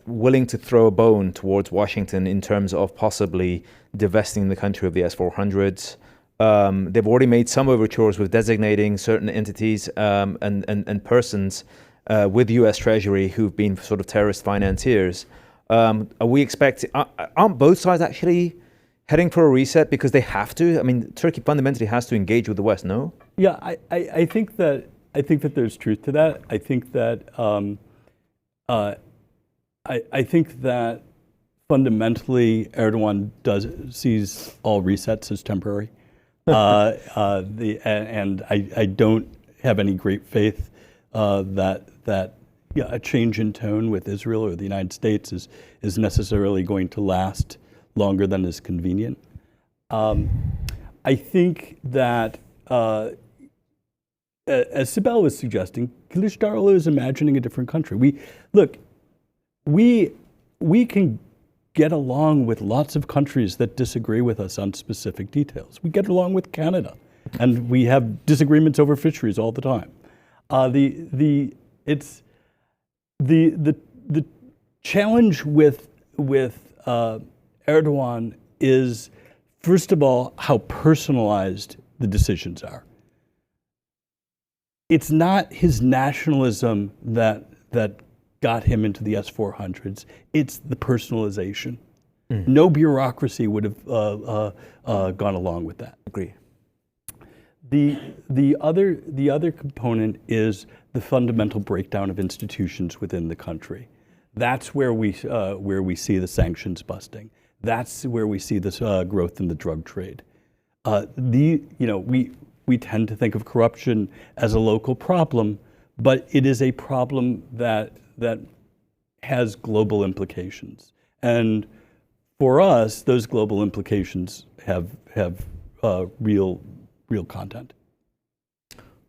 willing to throw a bone towards Washington in terms of possibly divesting the country of the S-400s. They've already made some overtures with designating certain entities and persons with U.S. Treasury who've been sort of terrorist financiers. Are we expecting? Aren't both sides actually heading for a reset because they have to? I mean, Turkey fundamentally has to engage with the West. No? Yeah, I think that there's truth to that. I think that I think that fundamentally Erdogan sees all resets as temporary. And I don't have any great faith that a change in tone with Israel or the United States is necessarily going to last longer than is convenient. I think that, as Sibel was suggesting, Kilicdaroglu is imagining a different country. We can get along with lots of countries that disagree with us on specific details. We get along with Canada, and we have disagreements over fisheries all the time. The challenge with Erdogan is, first of all, how personalized the decisions are. It's not his nationalism that got him into the S-400s. It's the personalization. No bureaucracy would have gone along with that. Agree. The other component is the fundamental breakdown of institutions within the country. That's where we see the sanctions busting. That's where we see this growth in the drug trade. We tend to think of corruption as a local problem, but it is a problem that has global implications. And for us, those global implications have real content.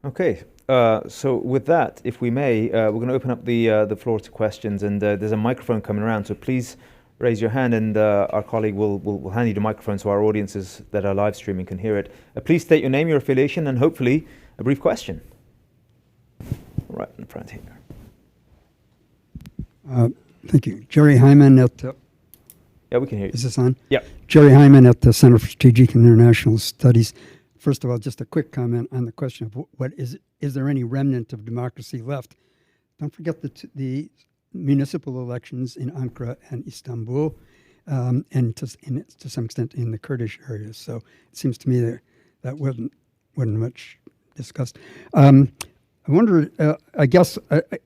Okay. So with that, if we may, we're going to open up the floor to questions, and there's a microphone coming around. So please raise your hand, and our colleague will hand you the microphone so our audiences that are live streaming can hear it. Please state your name, your affiliation, and hopefully a brief question. Right in front here. Thank you. Jerry Hyman at Yeah, we can hear you. is this on? Yeah. Jerry Hyman at the Center for Strategic and International Studies. First of all, just a quick comment on the question of what is there any remnant of democracy left? Don't forget the municipal elections in Ankara and Istanbul, and to some extent in the Kurdish areas. So it seems to me that wasn't much discussed. I wonder, I guess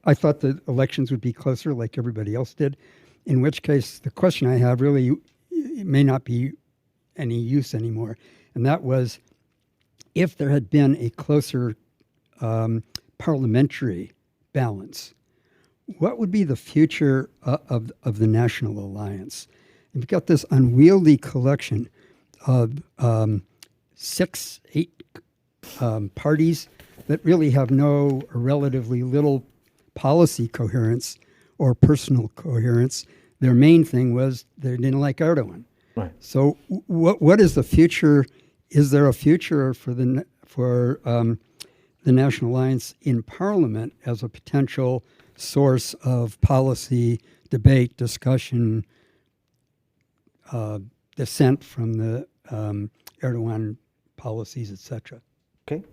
I thought the elections would be closer like everybody else did, in which case the question I have really it may not be any use anymore. And that was, if there had been a closer parliamentary balance, what would be the future of the National Alliance? You've got this unwieldy collection of 6, 8 parties that really have no or relatively little policy coherence or personal coherence. Their main thing was they didn't like Erdogan. Right. So what is the future? Is there a future for the National Alliance in Parliament as a potential source of policy, debate, discussion, dissent from the Erdogan policies, etc.? Okay.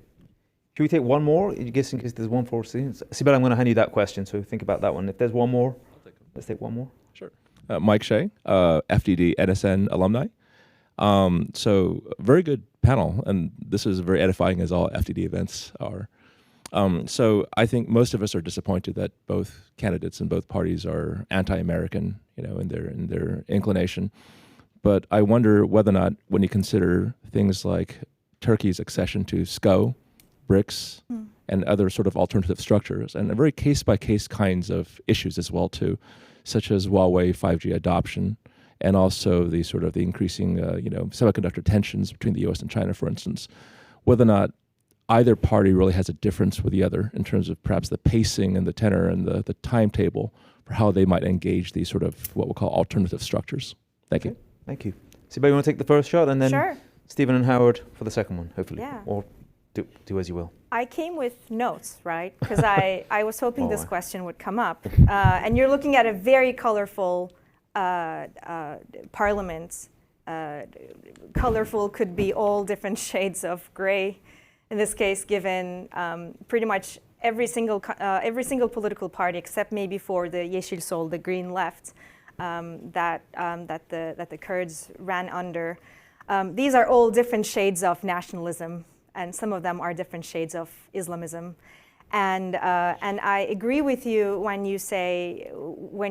Should we take one more? In case there's one for students. Sibel, I'm going to hand you that question, so think about that one. If there's one more, let's take one more. Sure. Mike Shea, FDD NSN alumni. So very good panel, and this is very edifying as all FDD events are. So I think most of us are disappointed that both candidates and both parties are anti-American, in their inclination. But I wonder whether or not, when you consider things like Turkey's accession to SCO, BRICS, and other sort of alternative structures, and very case-by-case kinds of issues as well too, such as Huawei 5G adoption, and also the sort of the increasing, semiconductor tensions between the U.S. and China, for instance, whether or not either party really has a difference with the other in terms of perhaps the pacing and the tenor and the timetable for how they might engage these sort of what we'll call alternative structures. Thank you. Thank you. Sibel, you want to take the first shot, and then Sure. Stephen and Howard for the second one, hopefully. Yeah. Or do as you will. I came with notes, right? Because I was hoping this Oh. question would come up. And you're looking at a very colorful parliament. Colorful could be all different shades of gray. In this case, given pretty much every single political party, except maybe for the Yeşil Sol, the Green Left, that the Kurds ran under. These are all different shades of nationalism, and some of them are different shades of Islamism. And I agree with you when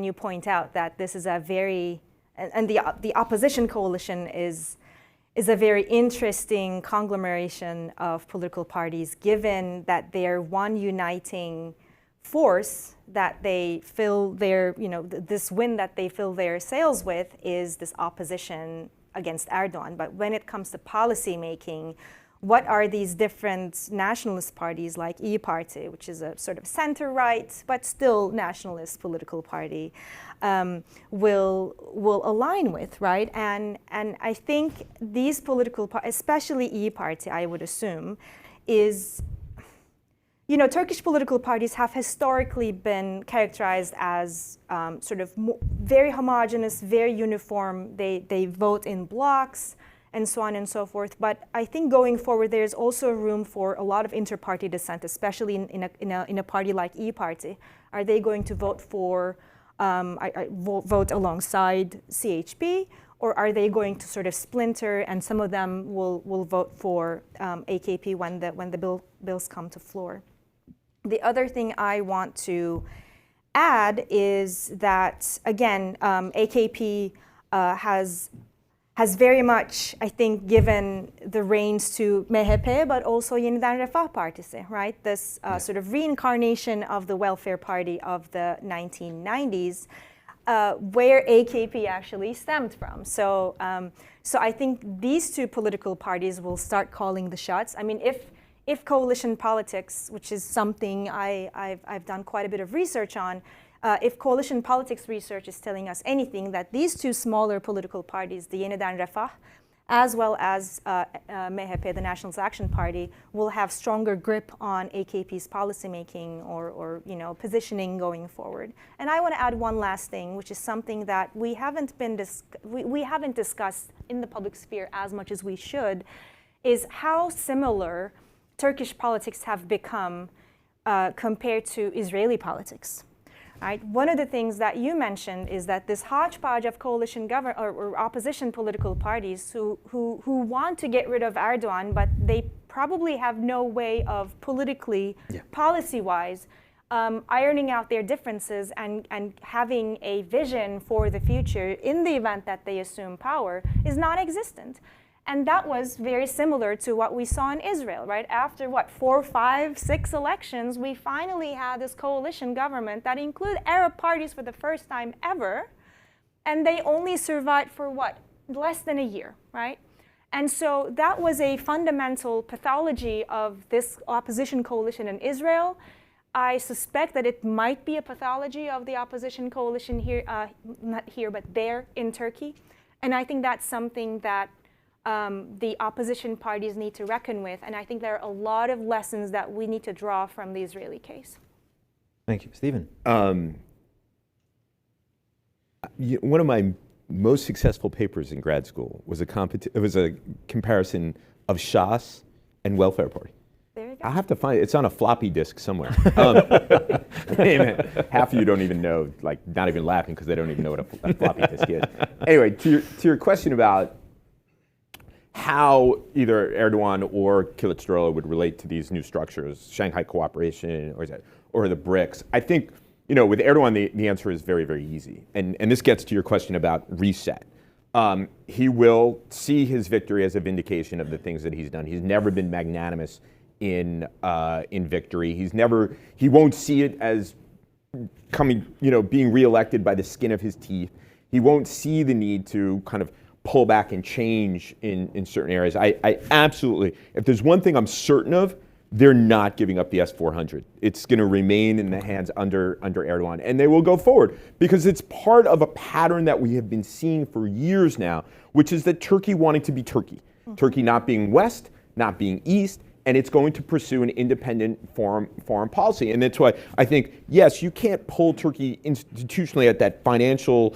you point out that this is a very, and the opposition coalition is a very interesting conglomeration of political parties, given that they're one uniting force that they fill their, this wind that they fill their sails with is this opposition against Erdogan. But when it comes to policy making, what are these different nationalist parties like İYİ Parti, which is a sort of center-right but still nationalist political party, will align with, right? And I think these political parties, especially İYİ Parti, I would assume, is, Turkish political parties have historically been characterized as sort of very homogenous, very uniform. They vote in blocks, and so on and so forth. But I think going forward, there's also room for a lot of inter-party dissent, especially in a party like İYİ Parti. Are they going to vote for, vote alongside CHP, or are they going to sort of splinter, and some of them will vote for AKP when the bills come to floor? The other thing I want to add is that, again, AKP has very much, I think, given the reins to MHP, but also Yeniden Refah Partisi, right? This sort of reincarnation of the welfare party of the 1990s, where AKP actually stemmed from. So I think these two political parties will start calling the shots. I mean, if coalition politics, which is something I've done quite a bit of research on, if coalition politics research is telling us anything, that these two smaller political parties, the Yeniden Refah, as well as MHP, the National Action Party, will have stronger grip on AKP's policymaking or positioning going forward. And I want to add one last thing, which is something that we haven't discussed in the public sphere as much as we should, is how similar Turkish politics have become compared to Israeli politics. Right? One of the things that you mentioned is that this hodgepodge of coalition or opposition political parties who want to get rid of Erdogan, but they probably have no way of politically, policy-wise, ironing out their differences and having a vision for the future in the event that they assume power is non-existent. And that was very similar to what we saw in Israel, right? After 4, 5, 6 elections, we finally had this coalition government that included Arab parties for the first time ever, and they only survived for less than a year, right? And so that was a fundamental pathology of this opposition coalition in Israel. I suspect that it might be a pathology of the opposition coalition here, not here, but there in Turkey. And I think that's something that the opposition parties need to reckon with, and I think there are a lot of lessons that we need to draw from the Israeli case. Thank you. Stephen? One of my most successful papers in grad school was a comparison of Shas and Welfare Party. There you go. I have to find it. It's on a floppy disk somewhere. Half of you don't even know, not even laughing because they don't even know what a floppy disk is. Anyway, to your question about how either Erdogan or Kilicdaroglu would relate to these new structures, Shanghai Cooperation or the BRICS. I think, with Erdogan, the answer is very, very easy. And this gets to your question about reset. He will see his victory as a vindication of the things that he's done. He's never been magnanimous in victory. He won't see it as being reelected by the skin of his teeth. He won't see the need to kind of pull back and change in certain areas. I absolutely, if there's one thing I'm certain of, they're not giving up the S-400. It's going to remain in the hands under Erdogan, and they will go forward because it's part of a pattern that we have been seeing for years now, which is that Turkey wanting to be Turkey. Turkey not being West, not being East, and it's going to pursue an independent foreign policy. And that's why I think, yes, you can't pull Turkey institutionally at that financial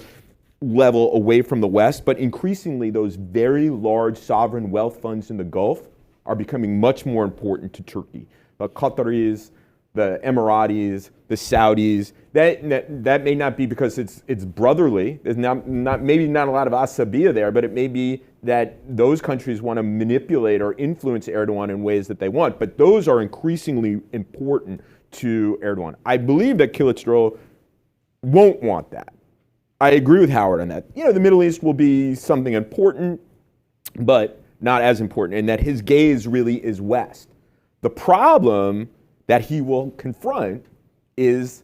level away from the West, but increasingly those very large sovereign wealth funds in the Gulf are becoming much more important to Turkey. The Qataris, the Emiratis, the Saudis, that may not be because it's brotherly. There's maybe not a lot of asabiya there, but it may be that those countries want to manipulate or influence Erdogan in ways that they want. But those are increasingly important to Erdogan. I believe that Kilicdaroglu won't want that. I agree with Howard on that. The Middle East will be something important, but not as important, and that his gaze really is West. The problem that he will confront is,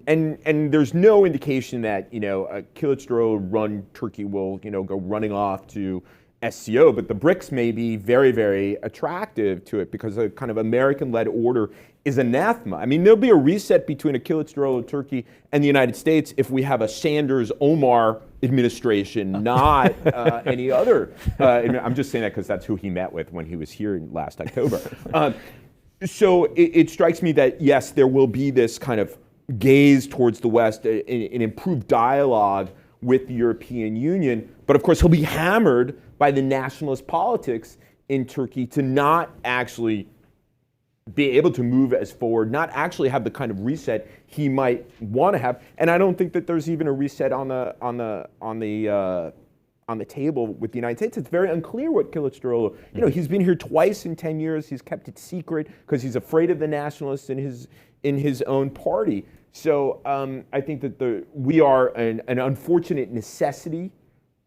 and there's no indication that a Kilicdaroglu-run Turkey will go running off to SCO, but the BRICS may be very, very attractive to it because a kind of American-led order is anathema. I mean, there'll be a reset between a Kilicdaroglu Turkey and the United States if we have a Sanders-Omar administration, not any other. I'm just saying that because that's who he met with when he was here last October. So it strikes me that, yes, there will be this kind of gaze towards the West, an improved dialogue with the European Union. But of course, he'll be hammered by the nationalist politics in Turkey to not actually be able to move as forward, not actually have the kind of reset he might want to have. And I don't think that there's even a reset on the table with the United States. It's very unclear what Kilicdaroglu, he's been here twice in 10 years. He's kept it secret because he's afraid of the nationalists in his own party. So I think that we are an unfortunate necessity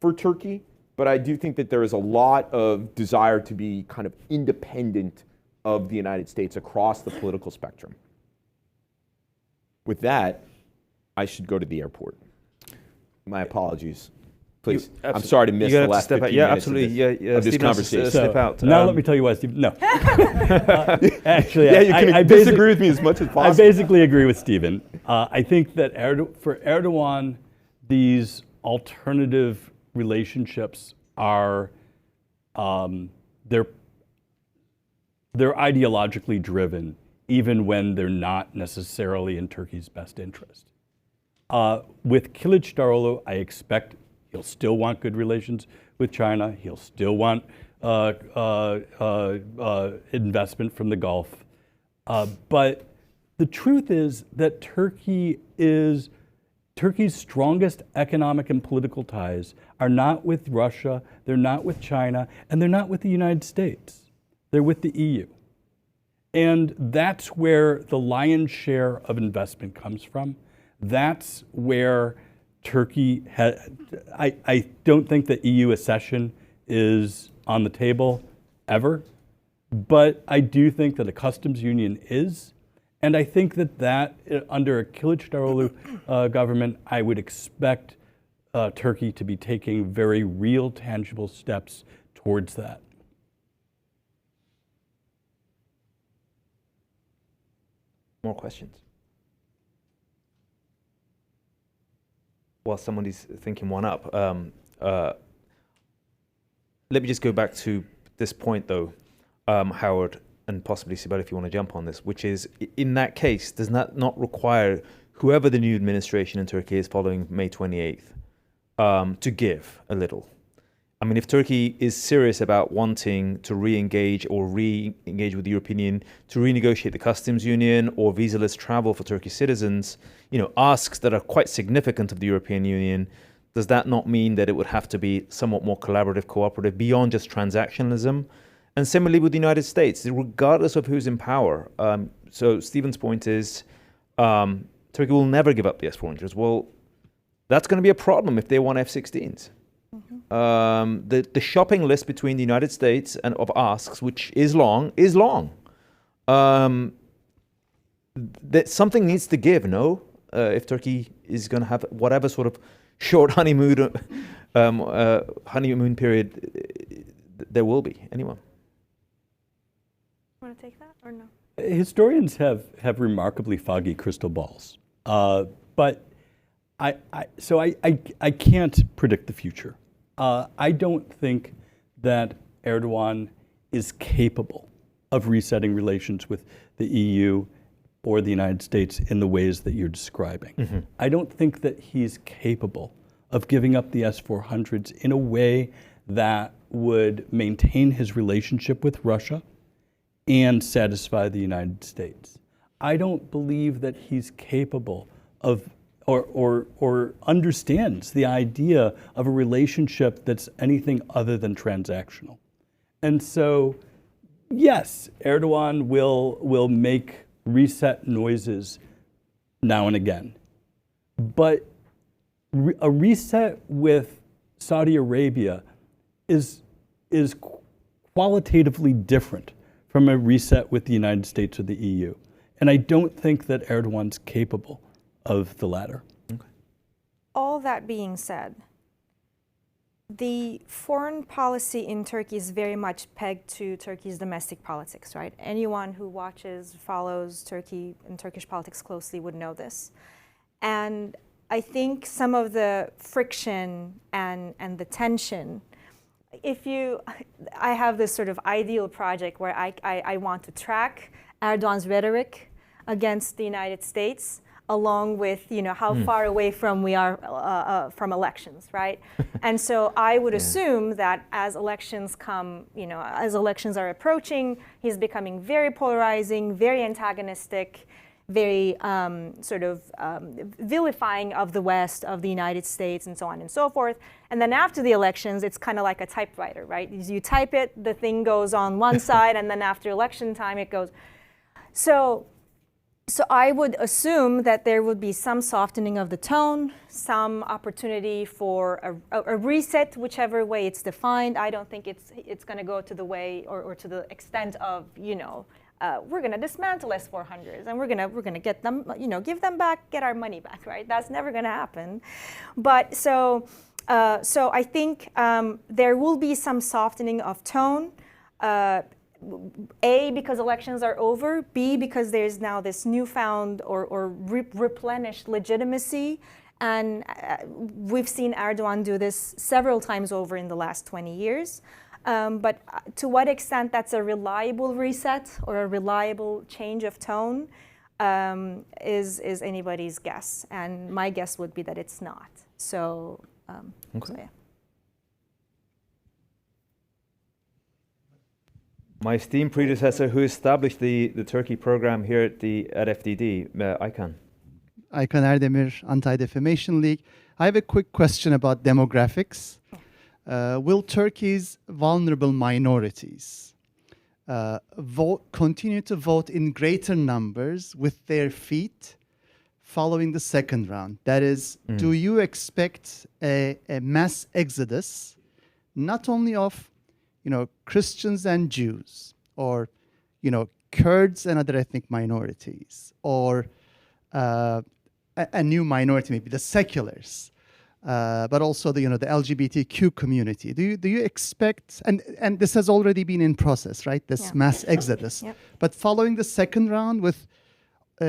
for Turkey, but I do think that there is a lot of desire to be kind of independent of the United States across the political spectrum. With that, I should go to the airport. My apologies. Please. I'm sorry to miss the last 15 minutes of this conversation. Step out. Now let me tell you why, Steve. No. Actually, you can disagree with me as much as possible. I basically agree with Stephen. I think that for Erdogan, these alternative relationships are they're ideologically driven, even when they're not necessarily in Turkey's best interest. With Kilicdaroglu, I expect he'll still want good relations with China. He'll still want investment from the Gulf. But the truth is that Turkey's strongest economic and political ties are not with Russia, they're not with China, and they're not with the United States. They're with the EU. And that's where the lion's share of investment comes from. That's where Turkey I don't think that EU accession is on the table ever, but I do think that a customs union is. And I think that under a Kilicdaroglu government, I would expect Turkey to be taking very real, tangible steps towards that. More questions? While somebody's thinking one up, let me just go back to this point though, Howard, and possibly Sibel if you want to jump on this, which is, in that case, does that not require whoever the new administration in Turkey is following May 28th to give a little? I mean, if Turkey is serious about wanting to re-engage with the European Union, to renegotiate the customs union or visa-less travel for Turkish citizens, asks that are quite significant of the European Union, does that not mean that it would have to be somewhat more collaborative, cooperative, beyond just transactionalism? And similarly with the United States, regardless of who's in power. So Stephen's point is, Turkey will never give up the S-400s. Well, that's going to be a problem if they want F-16s. The shopping list between the United States and of asks, which is long, is long. That something needs to give, no? If Turkey is going to have whatever sort of short honeymoon period there will be. Anyone? Want to take that or no? Historians have remarkably foggy crystal balls, but I can't predict the future. I don't think that Erdogan is capable of resetting relations with the EU or the United States in the ways that you're describing. Mm-hmm. I don't think that he's capable of giving up the S-400s in a way that would maintain his relationship with Russia and satisfy the United States. I don't believe that he's capable of or understands the idea of a relationship that's anything other than transactional. And so, yes, Erdogan will make reset noises now and again. But a reset with Saudi Arabia is qualitatively different from a reset with the United States or the EU. And I don't think that Erdogan's capable of the latter. Okay. All that being said, the foreign policy in Turkey is very much pegged to Turkey's domestic politics, right? Anyone who follows Turkey and Turkish politics closely would know this. And I think some of the friction and the tension, I have this sort of ideal project where I want to track Erdogan's rhetoric against the United States, along with how far away from we are from elections, right? And so I would assume that as elections come, as elections are approaching, he's becoming very polarizing, very antagonistic, very vilifying of the West, of the United States, and so on and so forth. And then after the elections, it's kind of like a typewriter, right? You type it, the thing goes on one side, and then after election time, it goes. So I would assume that there would be some softening of the tone, some opportunity for a reset, whichever way it's defined. I don't think it's going to go to the way or to the extent of, we're going to dismantle S-400s and we're going to get them, give them back, get our money back, right? That's never going to happen. But so I think there will be some softening of tone. A, because elections are over. B, because there's now this newfound or replenished legitimacy. And we've seen Erdogan do this several times over in the last 20 years. But to what extent that's a reliable reset or a reliable change of tone is anybody's guess. And my guess would be that it's not. So, okay. So yeah. My esteemed predecessor who established the Turkey program here at FDD, Aykan. Aykan Erdemir, Anti-Defamation League. I have a quick question about demographics. Will Turkey's vulnerable minorities continue to vote in greater numbers with their feet following the second round? That is, do you expect a mass exodus, not only of Christians and Jews, or Kurds and other ethnic minorities, or a new minority, maybe the seculars, but also the LGBTQ community? Do you expect, and this has already been in process, right? This mass exodus. Yep. But following the second round with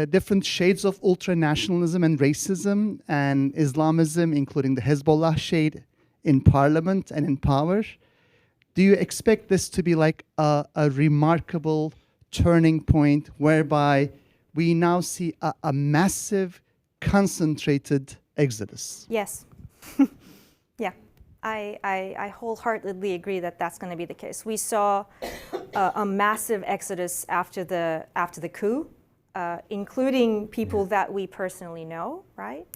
different shades of ultranationalism and racism and Islamism, including the Hezbollah shade in parliament and in power, do you expect this to be like a remarkable turning point whereby we now see a massive, concentrated exodus? Yes. Yeah. I wholeheartedly agree that that's going to be the case. We saw a massive exodus after the coup, including people that we personally know, right?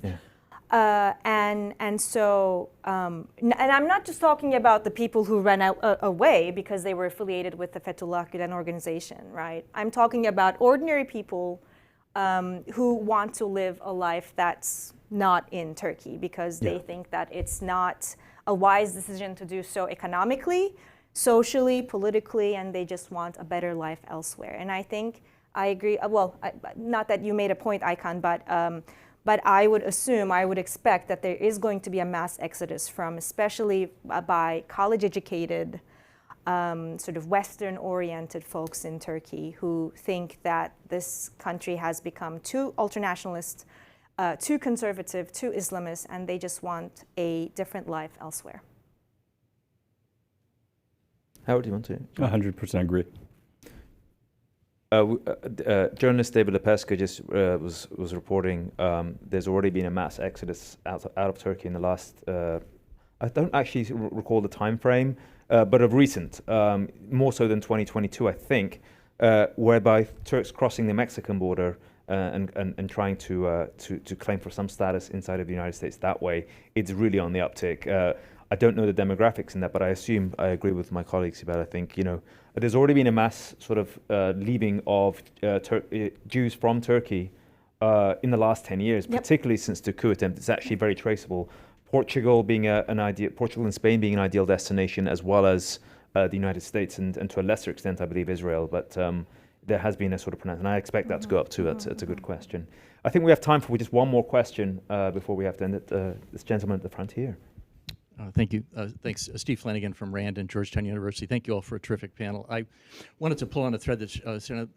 And so, and I'm not just talking about the people who ran away because they were affiliated with the Fethullah Gülen organization, right? I'm talking about ordinary people who want to live a life that's not in Turkey because they think that it's not a wise decision to do so economically, socially, politically, and they just want a better life elsewhere. And I think I agree. Well, not that you made a point, Aykan, but I would assume, I would expect that there is going to be a mass exodus from, especially by college-educated, sort of Western-oriented folks in Turkey who think that this country has become too ultranationalist, too conservative, too Islamist, and they just want a different life elsewhere. Howard, do you want to? 100% agree. Journalist David Lepesca just was reporting there's already been a mass exodus out of Turkey in the last, I don't actually recall the time frame, but of recent, more so than 2022, I think, whereby Turks crossing the Mexican border and trying to claim for some status inside of the United States that way, it's really on the uptick. I don't know the demographics in that, but I assume I agree with my colleagues about. I think there's already been a mass sort of leaving of Jews from Turkey in the last 10 years, particularly since the coup attempt. It's actually very traceable. Portugal being Portugal and Spain being an ideal destination, as well as the United States and to a lesser extent, I believe, Israel. But there has been a sort of pronouncement, and I expect that to go up too. That's a good question. I think we have time for just one more question before we have to end it. This gentleman at the front here. Thank you. Thanks, Steve Flanagan from Rand and Georgetown University. Thank you all for a terrific panel. I wanted to pull on a thread that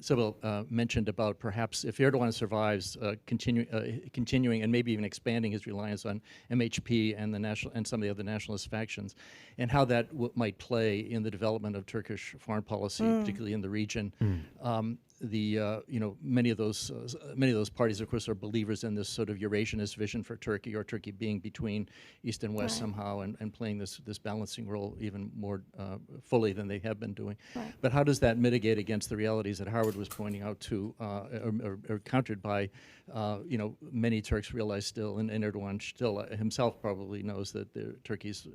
Sibel mentioned about perhaps if Erdogan survives, continuing and maybe even expanding his reliance on MHP and some of the other nationalist factions, and how that might play in the development of Turkish foreign policy, particularly in the region. Many of those parties, of course, are believers in this sort of Eurasianist vision for Turkey, or Turkey being between East and West somehow, and playing this balancing role even more fully than they have been doing. Right. But how does that mitigate against the realities that Howard was pointing out to, or countered by, many Turks realize still, and Erdogan still himself probably knows that Turkey's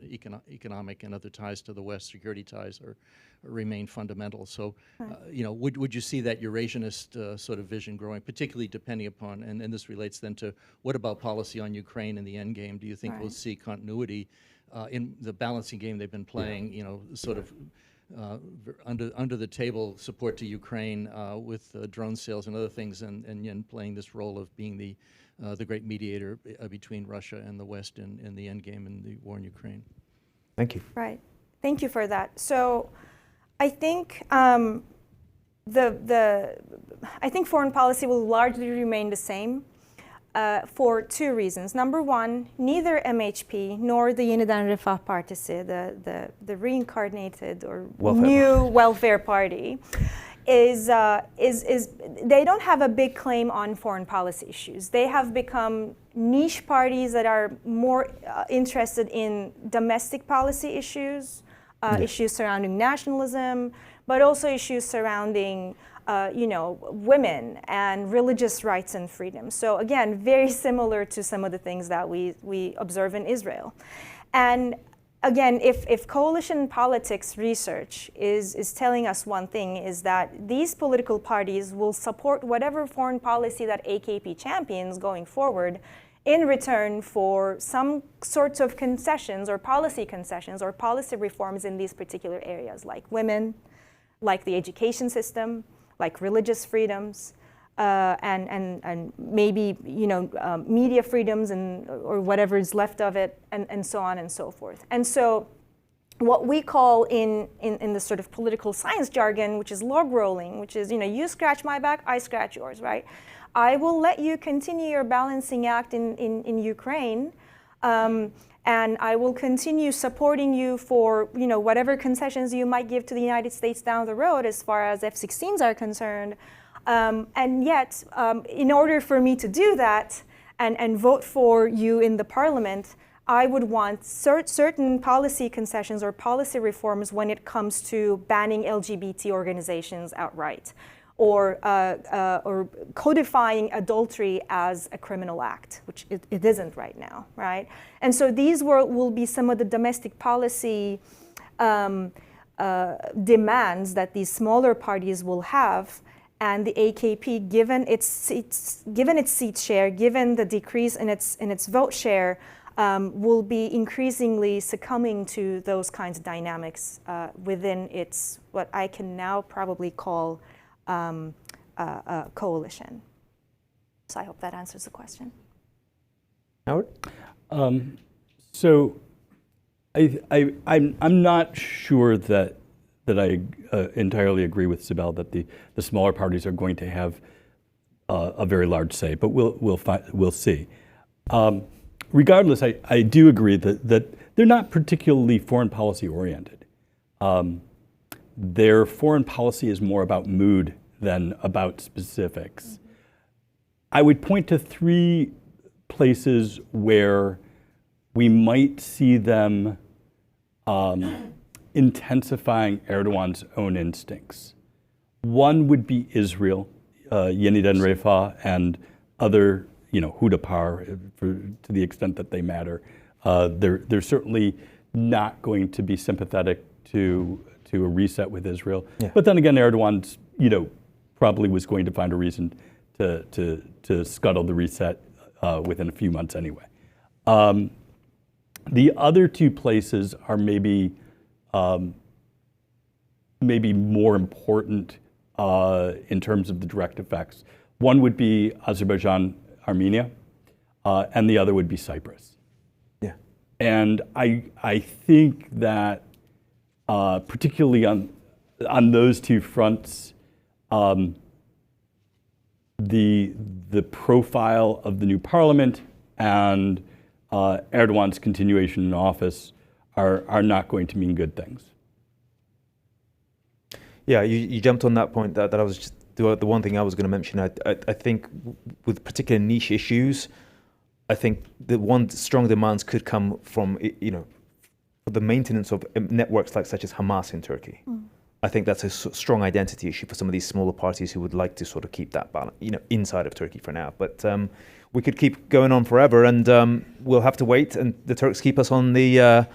economic and other ties to the West, security ties, remain fundamental. So, would you see that Eurasianist sort of vision growing, particularly depending upon, and this relates then to what about policy on Ukraine in the end game? Do you think we'll see continuity in the balancing game they've been playing, sort of under the table support to Ukraine with drone sales and other things, and playing this role of being the great mediator between Russia and the West in the end game in the war in Ukraine? Thank you. Right. Thank you for that. So I think I think foreign policy will largely remain the same for two reasons. Number one, neither MHP nor the Yeniden Refah Partisi, the reincarnated or new welfare party, is they don't have a big claim on foreign policy issues. They have become niche parties that are more interested in domestic policy issues. Issues surrounding nationalism, but also issues surrounding, women and religious rights and freedoms. So again, very similar to some of the things that we observe in Israel. And again, if coalition politics research is telling us one thing, is that these political parties will support whatever foreign policy that AKP champions going forward, in return for some sorts of concessions or policy reforms in these particular areas, like women, like the education system, like religious freedoms, and maybe media freedoms or whatever is left of it, and so on and so forth. And so what we call in the sort of political science jargon, which is log rolling, which is you scratch my back, I scratch yours, right? I will let you continue your balancing act in Ukraine, and I will continue supporting you for whatever concessions you might give to the United States down the road as far as F-16s are concerned. And yet, in order for me to do that and vote for you in the parliament, I would want certain policy concessions or policy reforms when it comes to banning LGBT organizations outright, or codifying adultery as a criminal act, which it isn't right now, right? And so these will be some of the domestic policy demands that these smaller parties will have, and the AKP, given its seat share, given the decrease in its vote share, will be increasingly succumbing to those kinds of dynamics within its, what I can now probably call a coalition. So I hope that answers the question. Howard? So I'm not sure that I entirely agree with Sibel that the smaller parties are going to have a very large say, but we'll see. Regardless, I do agree that they're not particularly foreign policy oriented. Their foreign policy is more about mood than about specifics. I would point to 3 places where we might see them intensifying Erdogan's own instincts. One would be Israel, Yeniden Refah, and other, Hudapar, to the extent that they matter. They're certainly not going to be sympathetic to a reset with Israel. Yeah. But then again, Erdogan's, probably was going to find a reason to scuttle the reset within a few months anyway. The other 2 places are maybe more important in terms of the direct effects. One would be Azerbaijan, Armenia, and the other would be Cyprus. Yeah. And I think that particularly on those 2 fronts, the profile of the new parliament and Erdogan's continuation in office are not going to mean good things. Yeah, you jumped on that point that I was just, the one thing I was going to mention. I think with particular niche issues, I think the one strong demands could come from, the maintenance of networks such as Hamas in Turkey. I think that's a strong identity issue for some of these smaller parties who would like to sort of keep that balance, inside of Turkey for now. But we could keep going on forever, and we'll have to wait. And the Turks keep us on the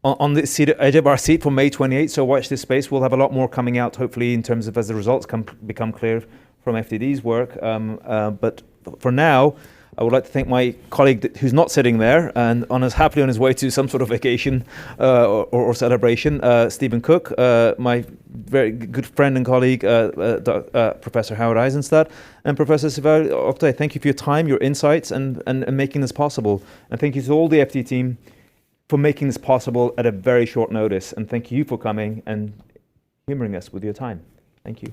edge of our seat for May 28th. So watch this space. We'll have a lot more coming out, hopefully, in terms of as the results become clear from FDD's work. But for now, I would like to thank my colleague who's not sitting there and happily on his way to some sort of vacation or celebration, Stephen Cook, my very good friend and colleague, Professor Howard Eissenstat, and Professor Sibel Oktay. Thank you for your time, your insights, and making this possible. And thank you to all the FD team for making this possible at a very short notice. And thank you for coming and humoring us with your time. Thank you.